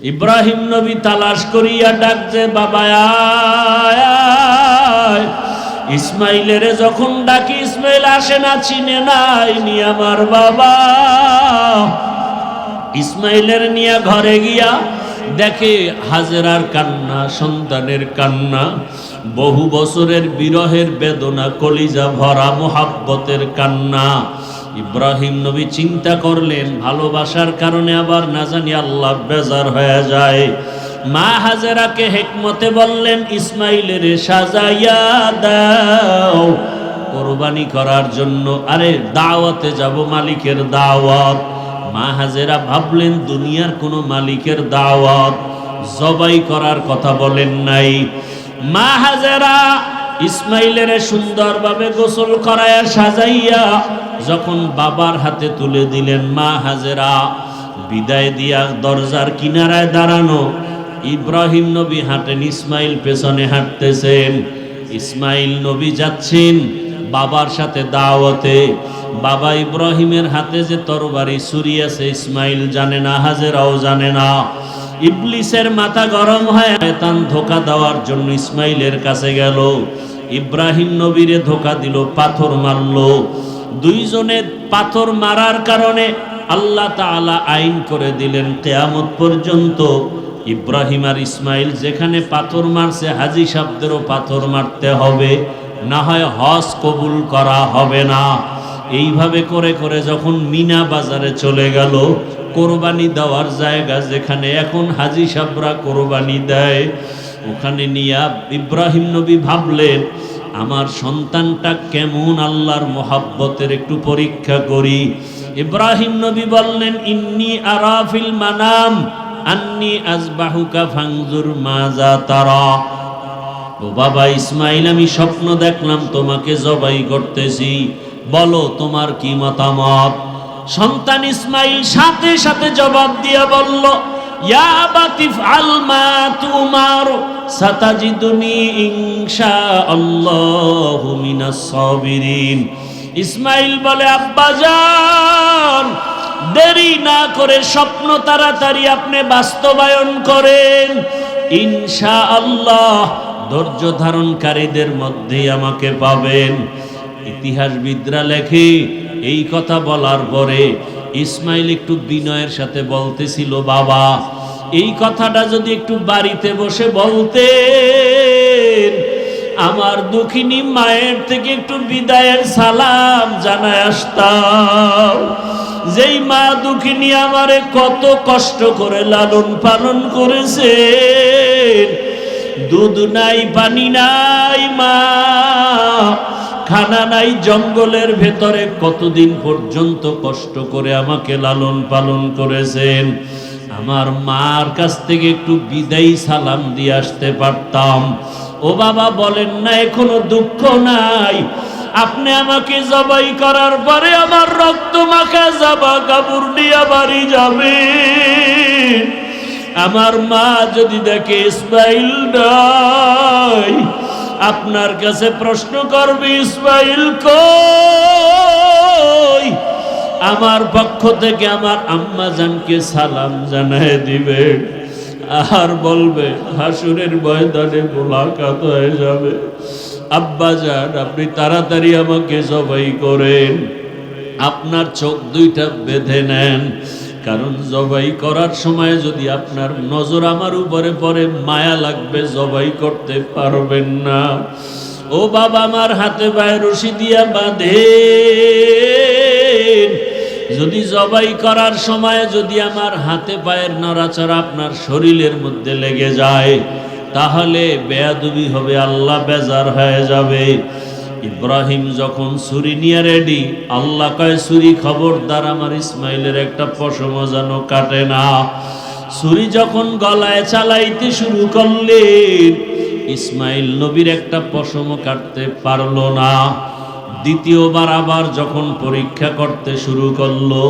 ইব্রাহিম নবী তালাশ করিয়া ডাকছে, বাবা আয়। ইসমাইলের যখন ডাকি ইসমাইল আসে না, চিনে নাই নি আমার বাবা। ইসমাইলের নিয়ে ঘরে গিয়া দেখে হাজেরার কান্না, সন্তানের কান্না, বহু বছরের বিরহের বেদনা, কলিজা ভরা মোহাব্বতের কান্না। ইব্রাহিম নবী চিন্তা করলেন, ভালোবাসার কারণে আবার না জানি আল্লাহ বেজার হয়ে যায়। মা হাজেরাকে হিকমতে বললেন, ইসমাইলের সাজাইয়া দাও কোরবানি করার জন্য। আরে দাওয়াতে যাব, মালিকের দাওয়াত। মা হাজেরা ভাবলেন দুনিয়ার কোনো মালিকের দাওয়াত, জবাই করার কথা বলেন নাই। মা হাজেরা ইসমাইলের সুন্দরভাবে গোসল করায়া সাজাইয়া যখন বাবার হাতে তুলে দিলেন, মা হাজেরা বিদায় দিয়া দরজার কিনারায় দাঁড়ানো। ইব্রাহিম নবী হাঁটেন, ইসমাইল পেছনে হাঁটতেছেন। ইসমাইল নবী যাচ্ছেন বাবার সাথে দাওয়াতে। বাবা ইব্রাহিমের হাতে যে তরবারি ছুরি আছে ইসমাইল জানে না, হাজেরাও জানে না। ইবলিসের মাথা গরম হয়, শয়তান ধোঁকা দেওয়ার জন্য ইসমাইলের কাছে গেল। ইব্রাহিম নবীরে ধোঁকা দিল, পাথর মারল। দুইজনে পাথর মারার কারণে আল্লাহ তাআলা আইন করে দিলেন কিয়ামত পর্যন্ত ইব্রাহিম আর ইসমাইল যেখানে পাথর মারছে হাজী সাহেবদেরও পাথর মারতে হবে, না হয় হজ কবুল করা হবে না। এইভাবে করে করে যখন মিনা বাজারে চলে গেল, কোরবানি দেওয়ার জায়গা যেখানে এখন হাজী সাহেবরা কোরবানি দেয়, ওখানে নিয়ে ইব্রাহিম নবী ভাবলেন আমার সন্তানটা কেমন আল্লাহর মোহাব্বতের একটু পরীক্ষা করি। ইব্রাহিম নবী বললেন, ইন্নী আরা ফিল মানাম আন্নী আযবাহুকা ফানজুর মাযা তারা। ও বাবা ইসমাইল, আমি স্বপ্ন দেখলাম তোমাকে জবাই করতেছি, বলো তোমার কি মতামত। সন্তান ইসমাইল সাথে সাথে জবাব দিয়া বলল, ইয়া আবাতি ফাল মা তুমার সাতাজিদুনি ইনশাআল্লাহু মিনাস সাবিরিন। ইসমাইল বলে, আব্বাজান দেরি না করে স্বপ্ন তাড়াতাড়ি আপনি বাস্তবায়ন করেন, ইনশাআল্লাহ ধৈর্য ধারণকারীদের মধ্যেই আমাকে পাবেন। ইতিহাসবিদরা লেখে এই কথা বলার পরে ইসমাইল একটু বিনয়ের সাথে বলতেছিল, বাবা এই কথাটা যদি একটু বাড়িতে বসে বলতেন, আমার দুঃখিনী মায়ের থেকে একটু বিদায়ের সালাম জানায় আসতাম। যেই মা দুঃখিনী আমারে কত কষ্ট করে লালন পালন করেছে, দুধ নাই পানি নাই মা, খানা নাই, জঙ্গলের ভেতরে কতদিন পর্যন্ত কষ্ট করে আমাকে লালন পালন করেছেন। আমার মার কাছ থেকে একটু বিদায়ী সালাম দিয়ে আসতে পারতাম। ও বাবা বলেন না এখনো দুঃখ নাই? আপনি আমাকে জবাই করার পরে আমার রক্ত মাখা জামা কাপড় নিয়ে বাড়ি যাবে, আমার মা যদি দেখে ইসমাইল নাই, আপনার কাছে প্রশ্ন করবে ইসমাইল কই? আমার পক্ষ থেকে আমার আম্মা জানকে সালাম জানায় দিবে, আর বলবে হাসুরের ময়দানে মোলাকাত হয়ে যাবে। আব্বা জান আপনি তাড়াতাড়ি আমাকে জবাই করেন, আপনার চোখ দুইটা বেঁধে নেন, কারণ জবাই করার সময় যদি আপনার নজর আমার উপরে পড়ে মায়া লাগবে, জবাই করতে পারবেন না। ও বাবা আমার হাতে পায়ে রশি দিয়া বাঁধেন, যদি জবাই করার সময় যদি আমার হাতে পায়ের নড়াচড়া আপনার শরীরের মধ্যে লেগে যায়, তাহলে বেয়াদবি হবে, আল্লাহ বেজার হয়ে যাবে। ইব্রাহিম যখন ছুরি নিয়ে রেডি, আল্লাহ কয় ছুরি খবরদার আমার ইসমাইলের একটা পশম যেন কাটে না। ছুরি যখন গলায় চালাইতে শুরু করলেন, ইসমাইল নবীর একটা পশম কাটতে পারল না। দ্বিতীয়বার আবার যখন পরীক্ষা করতে শুরু করলো,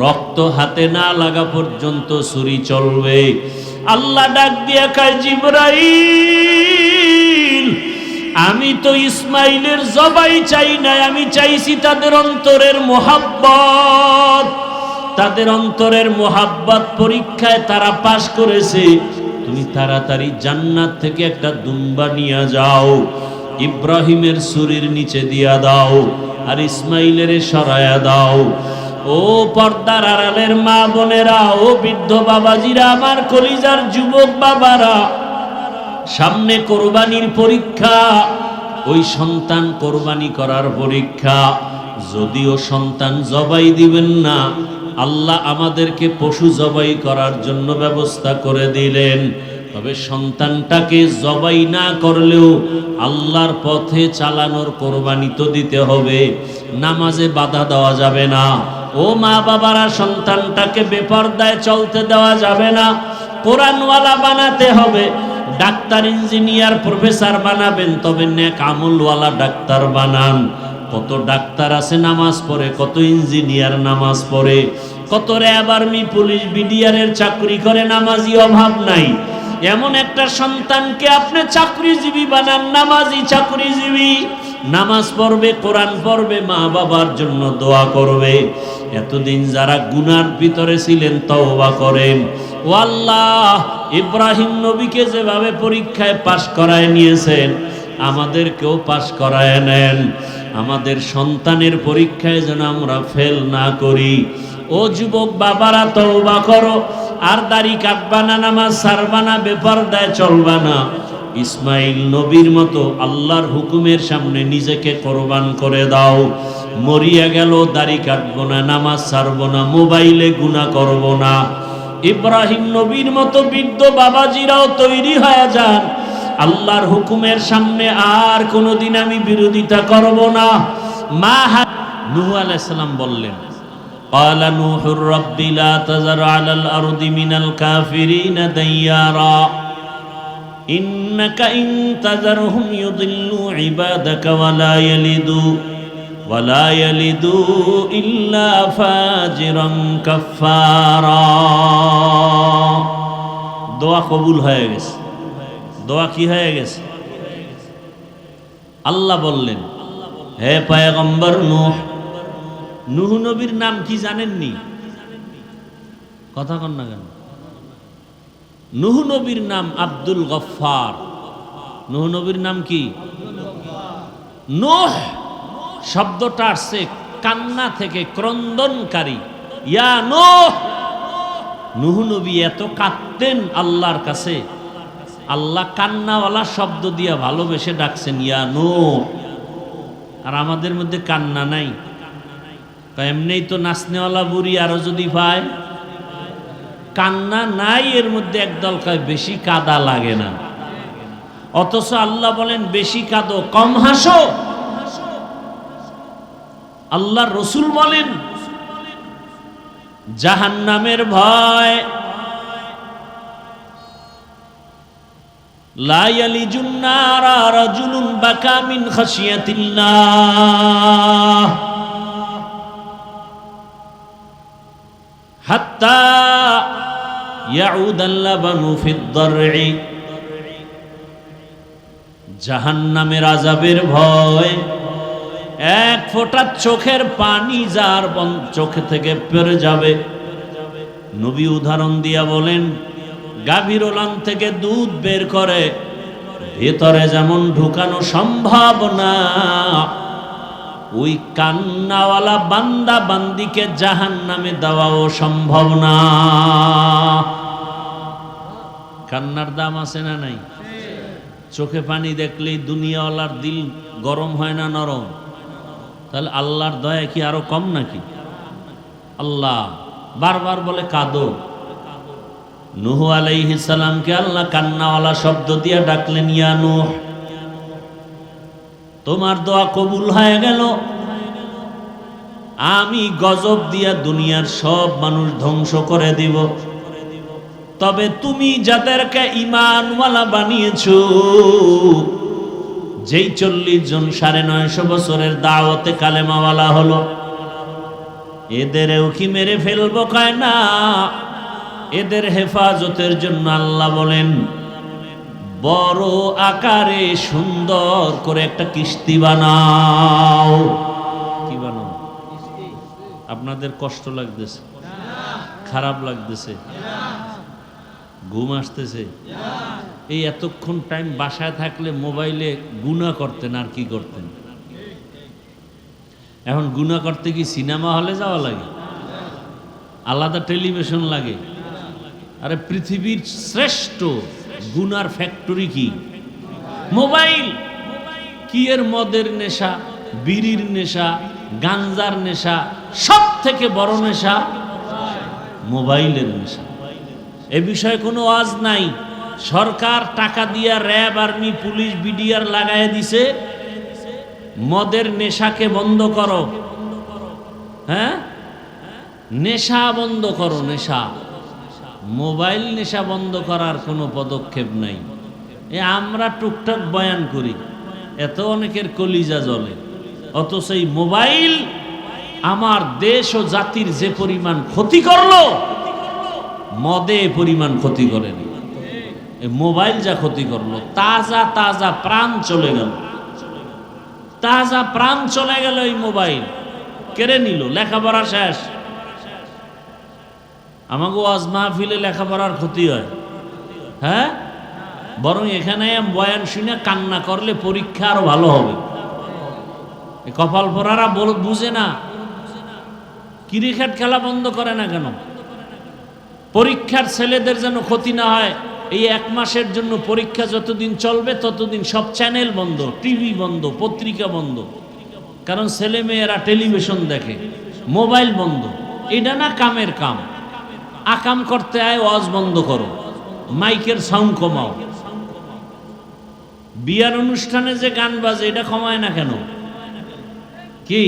রক্ত হাতে না লাগা পর্যন্ত ছুরি চলবে। আল্লাহ ডাক দিয়া কয়, জিবরাইল আমি তো ইসমাইলের জবাই চাই নাই, আমি চাইছি তাদের অন্তরের মোহাব্বত। তাদের অন্তরের মোহাব্বত পরীক্ষায় তারা পাশ করেছে, তুমি তাড়াতাড়ি জান্নাত থেকে একটা দুম্বা নিয়ে যাও, ইব্রাহিমের ছুরির নিচে দিয়া দাও, আর ইসমাইলের সরায়া দাও। ও পর্দার আড়ালের মা বোনেরা, ও বৃদ্ধ বাবাজিরা, আমার কলিজার যুবক বাবারা, সামনে কোরবানির পরীক্ষা, ওই সন্তান কোরবানি করার পরীক্ষা। যদিও সন্তান জবাই দিবেন না, আল্লাহ আমাদেরকে পশু জবাই করার জন্য ব্যবস্থা করে দিলেন, তবে সন্তানটাকে জবাই না করলেও আল্লাহর পথে চালানোর কোরবানি তো দিতে হবে। নামাজে বাধা দেওয়া যাবে না। ও মা বাবারা, সন্তানটাকে বেপরদায় চলতে দেওয়া যাবে না, কোরআনওয়ালা বানাতে হবে। ডাক্তার, ইঞ্জিনিয়ার, প্রফেসর বানাবেন, তবে নেক আমলওয়ালা ডাক্তার বানান। কত ডাক্তার আছে নামাজ পড়ে, কত ইঞ্জিনিয়ার নামাজ পড়ে, কত র্যাব, আর্মি, পুলিশ, বিডিআরের চাকরি করে, নামাজি অভাব নাই। এমন একটা সন্তানকে আপনি চাকরিজীবী বানান, নামাজি চাকরিজীবী, নামাজ পড়বে, কোরআন পড়বে, মা বাবার জন্য দোয়া করবে। এতদিন যারা গুনার ভিতরে ছিলেন তওবা করেন। ও আল্লাহ, ইব্রাহিম নবীকে যেভাবে পরীক্ষায় পাশ করায় নিয়েছেন, আমাদেরকেও পাশ করায় নেন। আমাদের সন্তানের পরীক্ষায় যেন আমরা ফেল না করি। ও যুবক বাবারা, তওবা করো, আর দাড়ি কাটবা না, নামাজ ছাড়বা না, বেপরদায় চলবা না। ইসমাইল নবীর মতো আল্লাহর হুকুমের সামনে নিজেকে কোরবান করে দাও। মরিয়া গেল, দাড়ি কাটবো না, নামাজ ছাড়বো না, মোবাইলে গুনাহ করবো না। ইব্রাহিম নবীর মতো বৃদ্ধ বাবাজিরাও তৈরি হয়ে যান, আল্লাহর হুকুমের সামনে আর কোনোদিন আমি বিরোধিতা করব না। নূহ আলাইহিস সালাম বললেন, قال نوح رب لا تذر على الأرض من الكافرين ديارا إنك إن تذرهم يضلوا عبادك ولا يلدوا إلا فاجرا كفارا। দোয়া কবুল হয়ে গেছে। দোয়া কি হয়ে গেছে? আল্লাহ বললেন, হে পয়গম্বর নূহ, নূহ নবীর নাম কি জানেননি? কথা কন না কেন? নূহ নবীর নাম আব্দুল গফফার। নূহ নবীর নাম কি? নূহ শব্দটা আসছে কান্না থেকে, ক্রন্দনকারী। ইয়া নূহ, নূহ নবী এত কাঁদতেন আল্লাহর কাছে, আল্লাহ কান্নাওয়ালা শব্দ দিয়া ভালোবেসে ডাকছেন, ইয়া নূহ। আর আমাদের মধ্যে কান্না নাই, এমনি তো নাচনেওয়ালা বুড়ি আরো যদি পায়। কান্না নাই, এর মধ্যে একদল কয় বেশি কাদা লাগে না। অথচ আল্লাহ বলেন বেশি কাঁদো, কম হাসো। আল্লাহ রসুল বলেন জাহান্নামের ভয়, লা ইয়ালিজুন নারা রাজুলুন বাকা মিন খাশিয়াতিল্লাহ হাত্তা ইয়াউদাল লাবানু ফিদ দারঈ। জাহান্নামের আযাবের ভয়, এক ফোঁটা চোখের পানি যার চোখে থেকে পড়ে যাবে। নবী উদাহরণ দিয়া বলেন, গাভীর ওলান থেকে দুধ বের করে ভেতরে যেমন ঢুকানো সম্ভব না, ওই কান্নাওয়ালা বান্দা বান্দিকে জাহান্নামে দেওয়াও সম্ভব না। কান্নার দাম আছে না নাই? চোখে পানি দেখলেই দুনিয়াওয়ালার দিল গরম হয় না নরম? তাহলে আল্লাহর দয়া কি আরো কম নাকি? আল্লাহ বারবার বলে কাঁদো। নূহ আলাইহিস সালামকে আল্লাহ কান্নাওয়ালা শব্দ দিয়ে ডাকলেন, ইয়া নূহ, তোমার দোয়া কবুল হয়ে গেল। আমি গজব দিয়া দুনিয়ার সব মানুষ ধ্বংস করে দিব, তবে তুমি যাদেরকে ঈমানওয়ালা বানিয়েছো, যেই 40 জন 950 বছরের দাওয়াতে কালেমাওয়ালা হলো, এদেরও কি মেরে ফেলবো? কয় না, এদের হেফাজতের জন্য আল্লাহ বলেন বড় আকারে সুন্দর করে একটা কিস্তি বানাও। কি বানাও? আপনাদের কষ্ট লাগতেছে? খারাপ লাগতেছে? ঘুম আসতেছে? এই এতক্ষণ টাইম বাসায় থাকলে মোবাইলে গুনাহ করতেন, আর কি করতেন? এখন গুনাহ করতে কি সিনেমা হলে যাওয়া লাগে? আলাদা টেলিভিশন লাগে? আরে পৃথিবীর শ্রেষ্ঠ গুনার ফ্যাক্টরি কি? মোবাইল। কি এর মদের নেশা, বিড়ির নেশা, গাঞ্জার নেশা, সব থেকে বড় নেশা মোবাইলের নেশা। এ বিষয়ে কোনো ওয়াজ নাই। সরকার টাকা দিয়া র্যাব, আর্মি, পুলিশ, বিডিআর লাগায় দিছে, মদের নেশাকে বন্ধ করো, হ্যাঁ, নেশা বন্ধ করো, নেশা। মোবাইল নেশা বন্ধ করার কোনো পদক্ষেপ নাই। আমরা টুকটাক বয়ান করি, এত অনেকের কলিজা জ্বলে, অথচ এই মোবাইল আমার দেশ ও জাতির যে পরিমাণ ক্ষতি করলো, মদে পরিমাণ ক্ষতি করেনি। এই মোবাইল যা ক্ষতি করলো, তাজা তাজা প্রাণ চলে গেল, তাজা প্রাণ চলে গেল। এই মোবাইল কেড়ে নিল, লেখাপড়া শেষ। আমাকে ওয়াজ মাহফিলে লেখাপড়ার ক্ষতি হয়, হ্যাঁ, বরং এখানে বয়ান শুনে কান্না করলে পরীক্ষা আরো ভালো হবে। কপাল পরারা বুঝে না, ক্রিকেট খেলা বন্ধ করে না কেন? পরীক্ষার ছেলেদের যেন ক্ষতি না হয়, এই 1 মাসের জন্য পরীক্ষা যতদিন চলবে ততদিন সব চ্যানেল বন্ধ, টিভি বন্ধ, পত্রিকা বন্ধ। কারণ ছেলে মেয়েরা টেলিভিশন দেখে, মোবাইল বন্ধ। এটা না কামের কাম, আকাম করতে আয়, ওয়াজ বন্ধ করো, মাইকের সাউন্ড কমাও। বিয়ার অনুষ্ঠানে যে গান বাজে এটা কমায় না কেন? কি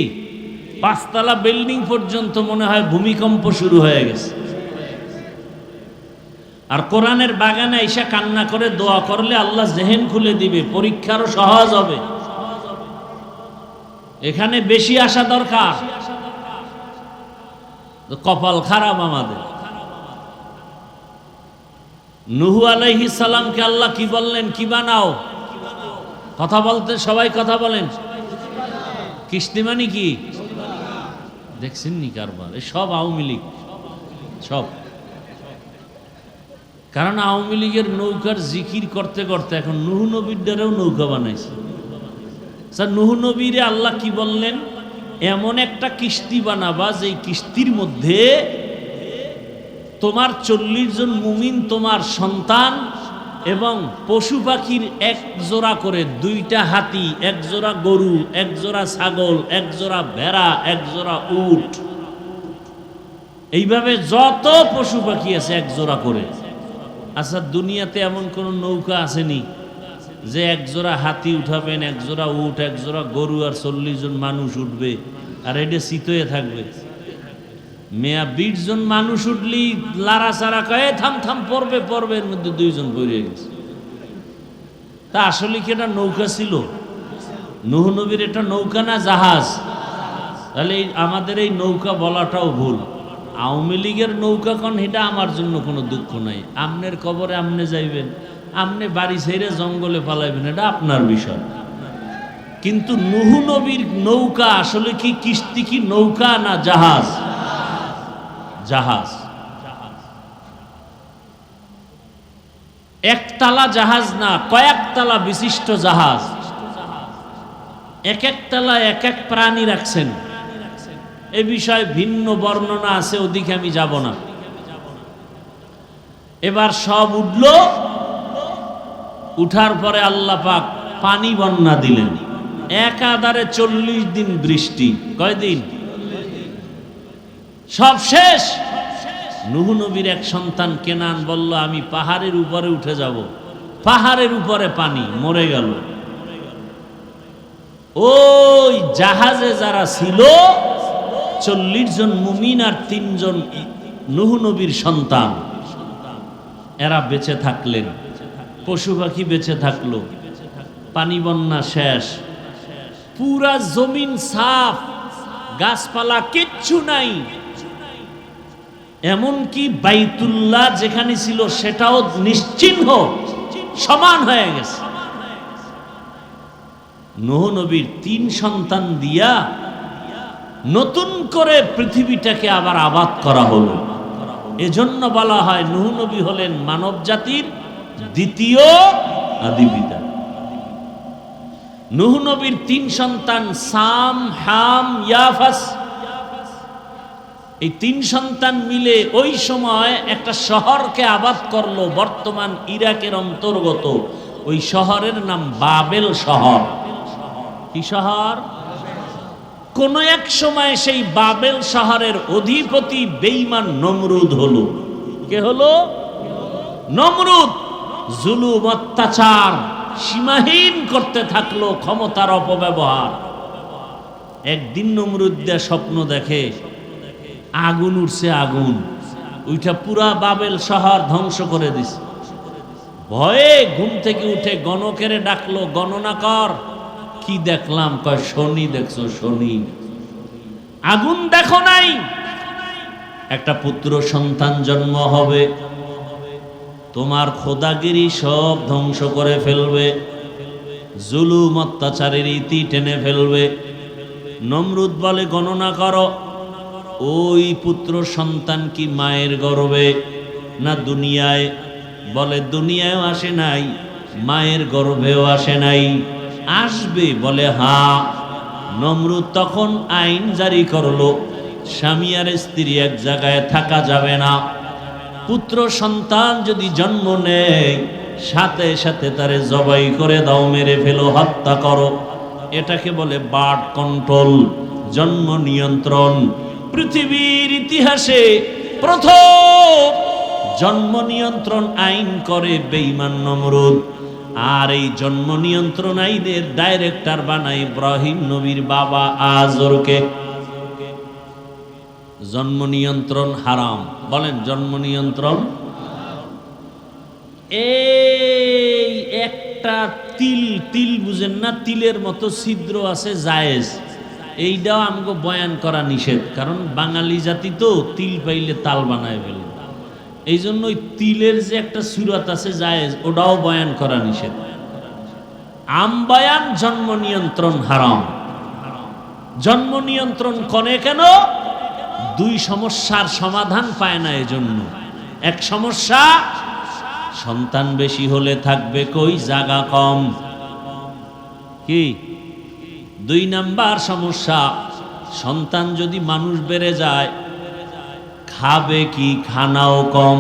5 তলা বিল্ডিং পর্যন্ত মনে হয় ভূমিকম্প শুরু হয়ে গেছে। আর কোরআনের বাগানে এসে কান্না করে দোয়া করলে আল্লাহ জেহেন খুলে দিবে, পরীক্ষারও সহজ হবে। এখানে বেশি আসা দরকার। কপাল খারাপ আমাদের। নূহ আলাইহিস সালামকে আল্লাহ কি বললেন? কি বানাও? কথা বলতে সবাই কথা বলেন। কিস্তি মানে কি? দেখছেন নি কারবার? এই সব আওয়ামী লীগ, সব। কারণ আওয়ামী লীগের নৌকার জিকির করতে করতে এখন নূহ নবীর দ্বারাও নৌকা বানাইছে। স্যার, নূহ নবীরে আল্লাহ কি বললেন? এমন একটা কিস্তি বানাবা যে কিস্তির মধ্যে তোমার 40 জন মুমিন, তোমার সন্তান এবং পশু পাখির 1 জোড়া করে, 2টা হাতি, 1 জোড়া গরু, 1 জোড়া ছাগল, 1 জোড়া ভেড়া, 1 জোড়া উট, এইভাবে যত পশু পাখি আছে 1 জোড়া করে। আচ্ছা, দুনিয়াতে এমন কোন নৌকা আসেনি যে 1 জোড়া হাতি উঠাবেন, 1 জোড়া উট, 1 জোড়া গরু, আর 40 জন মানুষ উঠবে, আর এটা শীতয়ে থাকবে? মেয়া 20 জন মানুষ উঠলি লারা সারা কয়ে থাম থাম, পড়বে পড়বে, এর মধ্যে 2 জন পড়ে গেছে। তা আসলে কি এটা নৌকা ছিল? নূহ নবীর এটা নৌকা না জাহাজ? তাহলে আমাদের এই নৌকা বলাটাও ভুল। আওয়ামী লীগের নৌকা কোন, এটা আমার জন্য কোনো দুঃখ নাই। আমনের কবরে আমনে যাইবেন, আমনে বাড়ি ছেড়ে জঙ্গলে পালাইবেন, এটা আপনার বিষয়। কিন্তু নূহ নবীর নৌকা আসলে কি কিস্তি, কি নৌকা না জাহাজ? জাহাজ। একতলা জাহাজ না, কয়েকতলা বিশিষ্ট জাহাজ। এক এক তলায় এক এক প্রাণী রাখছেন। এ বিষয়ে ভিন্ন বর্ণনা আছে, ওদিকে আমি যাব না। এবার সব উঠল, উঠার পরে আল্লাহ পাক পানি বন্যা দিলেন। একাধারে 40 দিন বৃষ্টি। কয়দিন? সব শেষ। নূহ নবীর এক সন্তান কেনান বলল, আমি পাহাড়ের উপরে উঠে যাব। পাহাড়ের উপরে পানি, মরে গেল। ওই জাহাজে যারা ছিল 40 জন মুমিন আর 3 জন নূহ নবীর সন্তান, এরা বেঁচে থাকলেন। পশু পাখি বেঁচে থাকলো। পানি বন্যা শেষ, পুরা জমিন সাফ, গাছপালা কিচ্ছু নাই। এমনকি বাইতুল্লাহ যেখানে ছিল সেটাও নিশ্চিহ্ন, সমান হয়ে গেছে। নূহ নবীর 3 সন্তান দিয়া নতুন করে পৃথিবীটাকে আবার আবাদ করা হলো। এজন্য বলা হয় নূহ নবী হলেন মানব জাতির দ্বিতীয় আদি পিতা। নূহ নবীর 3 সন্তান সাম, হাম, ইয়াফাস। এই 3 সন্তান মিলে ওই সময় একটা শহরকে আবাদ করলো, বর্তমান ইরাকের অন্তর্গত। ওই শহরের নাম বাবেল শহর। কি শহর? কোন এক সময় সেই বাবেল শহরের অধিপতি বেঈমান নমরুদ হলো। কে হলো? নমরুদ। জুলুম, অত্যাচার সীমাহীন করতে থাকলো, ক্ষমতার অপব্যবহার। একদিন নমরুদ স্বপ্ন দেখে আগুন উঠছে, আগুন উঠা পুরা বাবেল শহর ধ্বংস করে দিছে। ভয়ে ঘুম থেকে উঠে গণকের ডাকলো, গণনা কর। কি দেখলাম? কয় শনি দেখছো? শনি। আগুন দেখো নাই? একটা পুত্র সন্তান জন্ম হবে, তোমার খোদাগিরি সব ধ্বংস করে ফেলবে, জুলুম অত্যাচারের ইতি টেনে ফেলবে। নমরুদ বলে গণনা করো, ওই পুত্র সন্তান কি মায়ের গর্ভে না দুনিয়ায়? বলে দুনিয়ায়ও আসে নাই, মায়ের গর্ভেও আসে নাই। আসবে? বলে হ্যাঁ। নমরুদ তখন আইন জারি করলো, স্বামী আর স্ত্রী এক জায়গায় থাকা যাবে না। পুত্র সন্তান যদি জন্ম নেয়, সাথে সাথে তারে জবাই করে দাও, মেরে ফেলো, হত্যা করো। এটাকে বলে বার্থ কন্ট্রোল, জন্ম নিয়ন্ত্রণ। পৃথিবীর ইতিহাসে প্রথম জন্ম নিয়ন্ত্রণ আইন করে বেঈমান নমরুদ। আর এই জন্ম নিয়ন্ত্রণ আইনের ডাইরেক্টর বানায় ইব্রাহিম নবীর বাবা আজরকে। জন্ম নিয়ন্ত্রণ হারাম। বলেন জন্ম নিয়ন্ত্রণ। এই একটা তিল বুঝেন না? তিলের মতো ছিদ্র আছে, জায়েজ। এইটাও আমাকে বয়ান করা নিষেধ, কারণ বাঙালি জাতি তো তিল পাইলে তাল বানায় ফেলে। এই জন্য ওই তিলের যে একটা সুরাত আছে জায়েজ, ওটাও বয়ান করা নিষেধ। আমবায়ান জন্ম নিয়ন্ত্রণ হারাম। জন্ম নিয়ন্ত্রণ করে কেন? 2 সমস্যার সমাধান পায় না এজন্য। এক সমস্যা, সন্তান বেশি হলে থাকবে কই, জায়গা কম। কি? 2 নাম্বার সমস্যা, সন্তান যদি মানুষ বেড়ে যায়, খাবে কি, খানাও কম।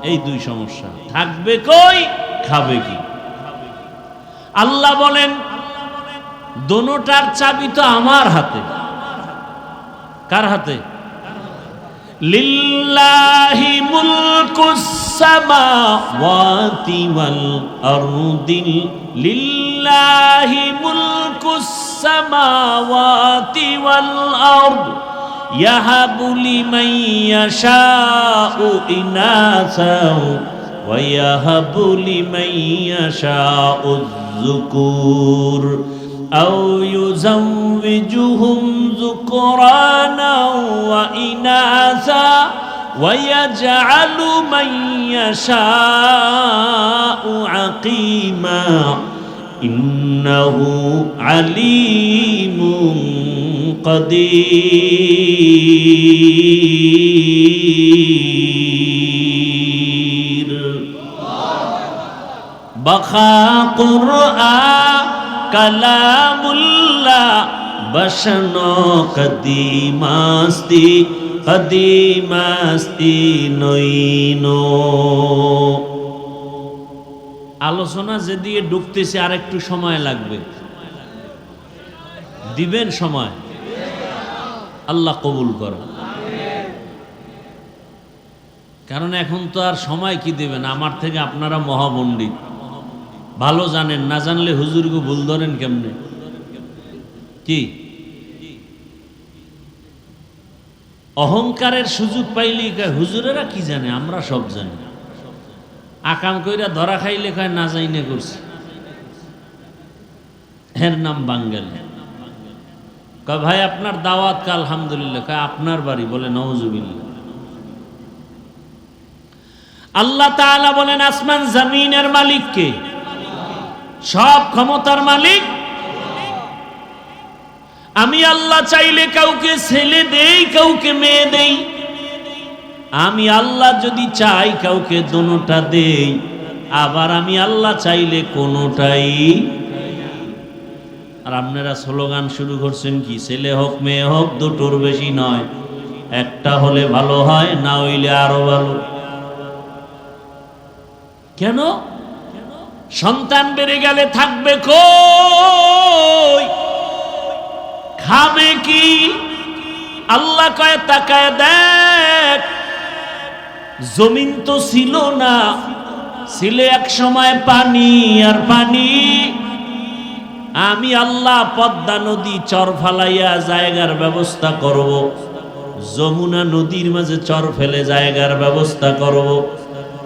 এই 2 সমস্যা। থাকবে কই, খাবে কি। আল্লাহ বলেন দোনোটার চাবি তো আমার হাতে। কার হাতে? লিল্লাহি মুলকুস সামাওয়াতি ওয়াল আরদি, লিল্লাহি মুলকুস সামাওয়াতি ওয়াল আরদি ইয়াহাবু লিমান ইয়াশাউ ইনাসা ওয়া ইয়াহাবু লিমান ইয়াশাউ যুকুর আও ইউযাওয়িজুহুম যুকরানা ওয়া ইনাসা ওয়া ইয়াজআলু মান ইয়াশাউ আকিমা ইন্নাহু আলীমুন কদীর। বাখা কুরআন কালামুল্লাহ বসনো কদিমাস্তি কদিমাস্তি নইনো। আলোচনা যেদিকে ঢুকতেছে আর একটু সময় লাগবে। দিবেন সময়? আল্লাহ কবুল করুন। কারণ এখন তো আর সময় কি দিবেন, আমার থেকে আপনারা মহাপণ্ডিত, ভালো জানেন। না জানলে হুজুরকে ভুল ধরেন কেমনে? কি অহংকারের সুযোগ পাইলে হুজুরেরা কি জানে, আমরা সব জানি। আকাম কইরা ধরা খাইলে কয় না জাইনে করছে, এর নাম বাঙ্গালী। কয় ভাই আপনার দাওয়াত কা? আলহামদুলিল্লাহ। কয় আপনার বাড়ি? বলে নাউজুবিল্লাহ। আল্লাহ তাআলা বলেন আসমান জমিনের মালিক কে? সব ক্ষমতার মালিক আমি। আল্লাহ চাইলে কাউকে ছেলে দেই, কাউকে মেয়ে দেই। আমি আল্লাহ যদি চাই কাউকে দোনোটা দেই, আবার আমি আল্লাহ চাইলে কোনোটাই। আর আপনারা স্লোগান শুরু করছেন কি, ছেলে হোক মেয়ে হোক দুটোর বেশি নয়, একটা হলে ভালো হয়, না হইলে আরো ভালো। কেন? সন্তান বেড়ে গেলে থাকবে কই, খাবে কি? আল্লাহ কয় তাকায় দেখ, জমিন তো ছিল না, ছিল এক সময় পানি আর পানি। আমি আল্লাহ পদ্মা নদী চর ফালাইয়া জায়গার ব্যবস্থা করব, যমুনা নদীর মাঝে চর ফেলে জায়গার ব্যবস্থা করব।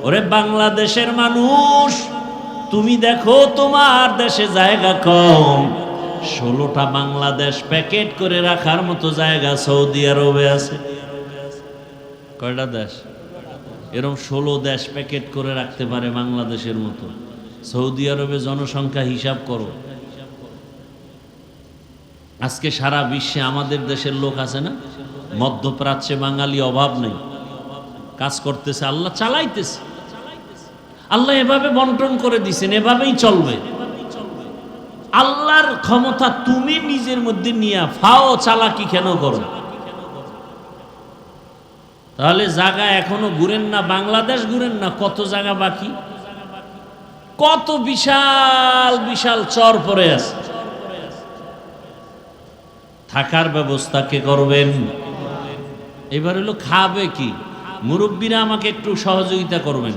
ওরে বাংলাদেশের মানুষ, তুমি দেখো তোমার দেশে জায়গা কম, 16টা বাংলাদেশ প্যাকেট করে রাখার মতো জায়গা সৌদি আরবে আছে। কয়টা দেশ এরকম 16 দেশ প্যাকেট করে রাখতে পারে বাংলাদেশের মতো? সৌদি আরবে জনসংখ্যা হিসাব করো। আজকে সারা বিশ্বে আমাদের দেশের লোক আছে না, মধ্যপ্রাচ্যে বাঙালি অভাব নেই, কাজ করতেছে, আল্লাহ চালাইতেছে। আল্লাহ এভাবে বন্টন করে দিছেন, এভাবেই চলবে। আল্লাহর ক্ষমতা তুমি নিজের মধ্যে নিয়ে ফাও চালাকি কেন করো? তাহলে জায়গা এখনো ঘুরেন না, বাংলাদেশ ঘুরেন না, কত জায়গা বাকি, কত বিশাল বিশাল চর পড়ে আছে। থাকার ব্যবস্থা কে করবেন? এবার হলো খাবে কি? মুরব্বীরা আমাকে একটু সহযোগিতা করবেন।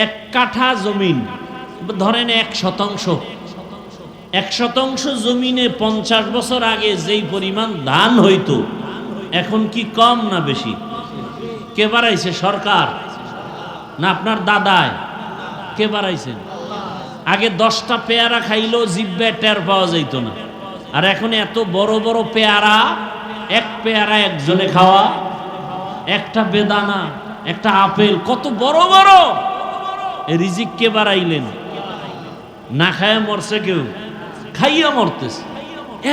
1 কাঠা জমিন ধরেন 1%, 1% জমিনে 50 বছর আগে যেই পরিমাণ ধান হইতো, এখন কি কম না বেশি? কে বাড়াইছে? সরকার না আপনার দাদায়? কে বাড়াইছেন? আগে 10টা পেয়ারা খাইলেও জিব্বায় টের পাওয়া যাইতো না, আর এখন এত বড় বড় পেয়ারা, এক পেয়ারা একজনে খাওয়া, একটা বেদানা, একটা আপেল, কত বড় বড়। রিজিক কে বাড়াইলেন? না খায়া মরছে কেউ, খাইয়া মরতেছে।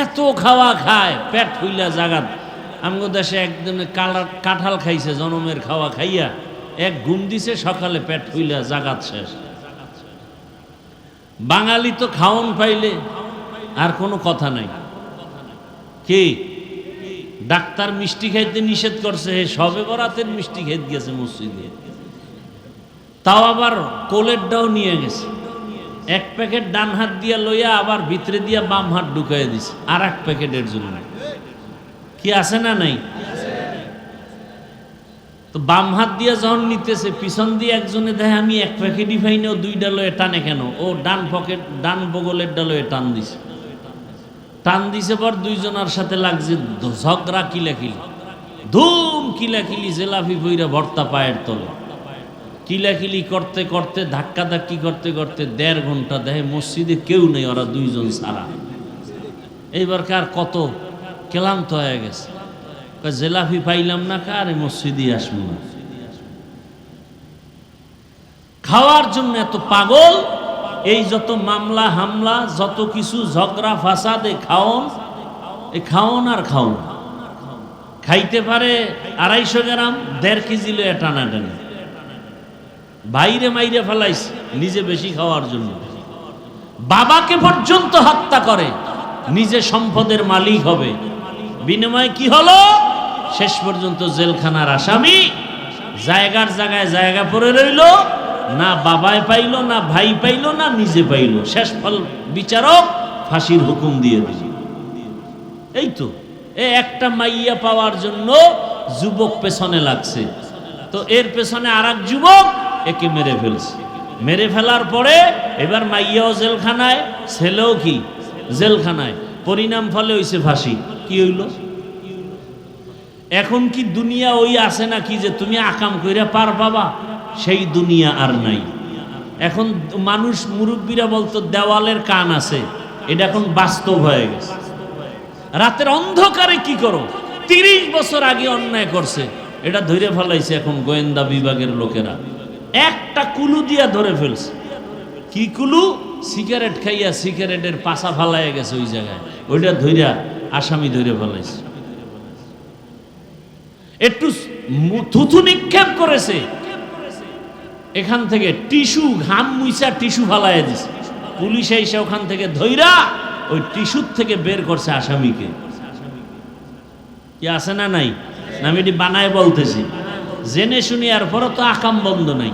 এত খাওয়া খায়, পেট হইলা জাগাত। আমগো দেশে একদিনে কাঁঠাল খাইছে, জনমের খাওয়া খাইয়া এক ঘুম দিছে, সকালে পেট হইলা জাগাত শেষ। বাঙালি তো খাওন পাইলে আর কোনো কথা নাই। কি ডাক্তার মিষ্টি খাইতে নিষেধ করছে, সবে বরাতের মিষ্টি খাইতে গেছে মসজিদে, তাও আবার কোলেরটাও নিয়ে গেছে। 1 প্যাকেট ডান হাত দিয়া লইয়া আবার ভিতরে দিয়া বাম হাত ঢুকাই দিছে আর 1 প্যাকেটের জন্য। কি আছে না নাই? তো বাম হাত দিয়া যখন নিতেছে, পিছন দিয়ে একজনে দেখে আমি 1 প্যাকেটই পাই না, 2টা লয়ে টানে কেন? ও ডান বগলের ডালয়ে টান দিছে। টান দিছে পর 2জনের সাথে লাগছে ঝগড়া, কিলাকিলি, ধুম কিলাকিলি, জেলাফি বইরা ভর্তা পায়ের তলে। কিলাকিলি করতে করতে, ধাক্কা ধাক্কি করতে করতে 1.5 ঘন্টা দেখে মসজিদে কেউ নেই, ওরা 2জন ছাড়া। এইবার কার কত ক্লান্ত হয়ে গেছে, জেলাফি পাইলাম না, কার মসজিদে আসবো না। খাওয়ার জন্য এত পাগল, এই যত মামলা হামলা, যত কিছু ঝগড়া ফাসাদে খাওন, এই খাওন আর খাওন। খাইতে পারে 250 গ্রাম, 1.5 কেজি লয়ে টানাটানি, বাইরে মাইরে ফেলাইছে নিজে বেশি খাওয়ার জন্য। বাবাকে পর্যন্ত হত্যা করে, নিজে সম্পদের মালিক হবে। বিনিময়ে কি হলো? শেষ পর্যন্ত জেলখানার আসামি, জায়গার জায়গায় জায়গা পড়ে রইল, না বাবায় পাইল, না ভাই পাইল, না নিজে পাইল। শেষ ফল বিচারক ফাঁসির হুকুম দিয়ে দিল। এই তো একটা মাইয়া পাওয়ার জন্য যুবক পেছনে লাগছে, তো এর পেছনে আরেক যুবক একে মেরে ফেলছে। মেরে ফেলার পরে এবার মাইয়াও জেলখানায়, ছেলেও কি জেলখানায়। পরিণাম ফলে হইছে ফাঁসি। কি হইল? এখন কি দুনিয়া ওই আছে নাকি যে তুমি আকাম কইরা পার পাবা? সেই দুনিয়া আর নাই। এখন মানুষ, মুরব্বীরা বলতো দেওয়ালের কান আছে, এটা এখন বাস্তব হয়ে গেছে। রাতের অন্ধকারে কি করো? 30 বছর আগে অন্যায় করছে, এটা ধরে ফেলাইছে এখন গোয়েন্দা বিভাগের লোকেরা, একটা কুলু দিয়া ধরে ফেলছে। কি কুলু? সিগারেট খাইয়া সিগারেটের পাশা ফালাইয়া গেছে ওই জায়গায়, ওইটা ধইরা আসামি ধরে ফেলাইছে। একটু থুথু নিক্ষেপ করেছে, এখান থেকে টিস্যু ঘাম মুইসা টিস্যু ফালাইয়া দিছে। পুলিশ এসে ওখান থেকে ধইরা ওই টিস্যুর থেকে বের করছে আসামিকে। কি আছে না নাই? না আমি এটি বানায় বলতেছি, জেনে শুনি আর পরও তো আকাম বন্ধ নাই।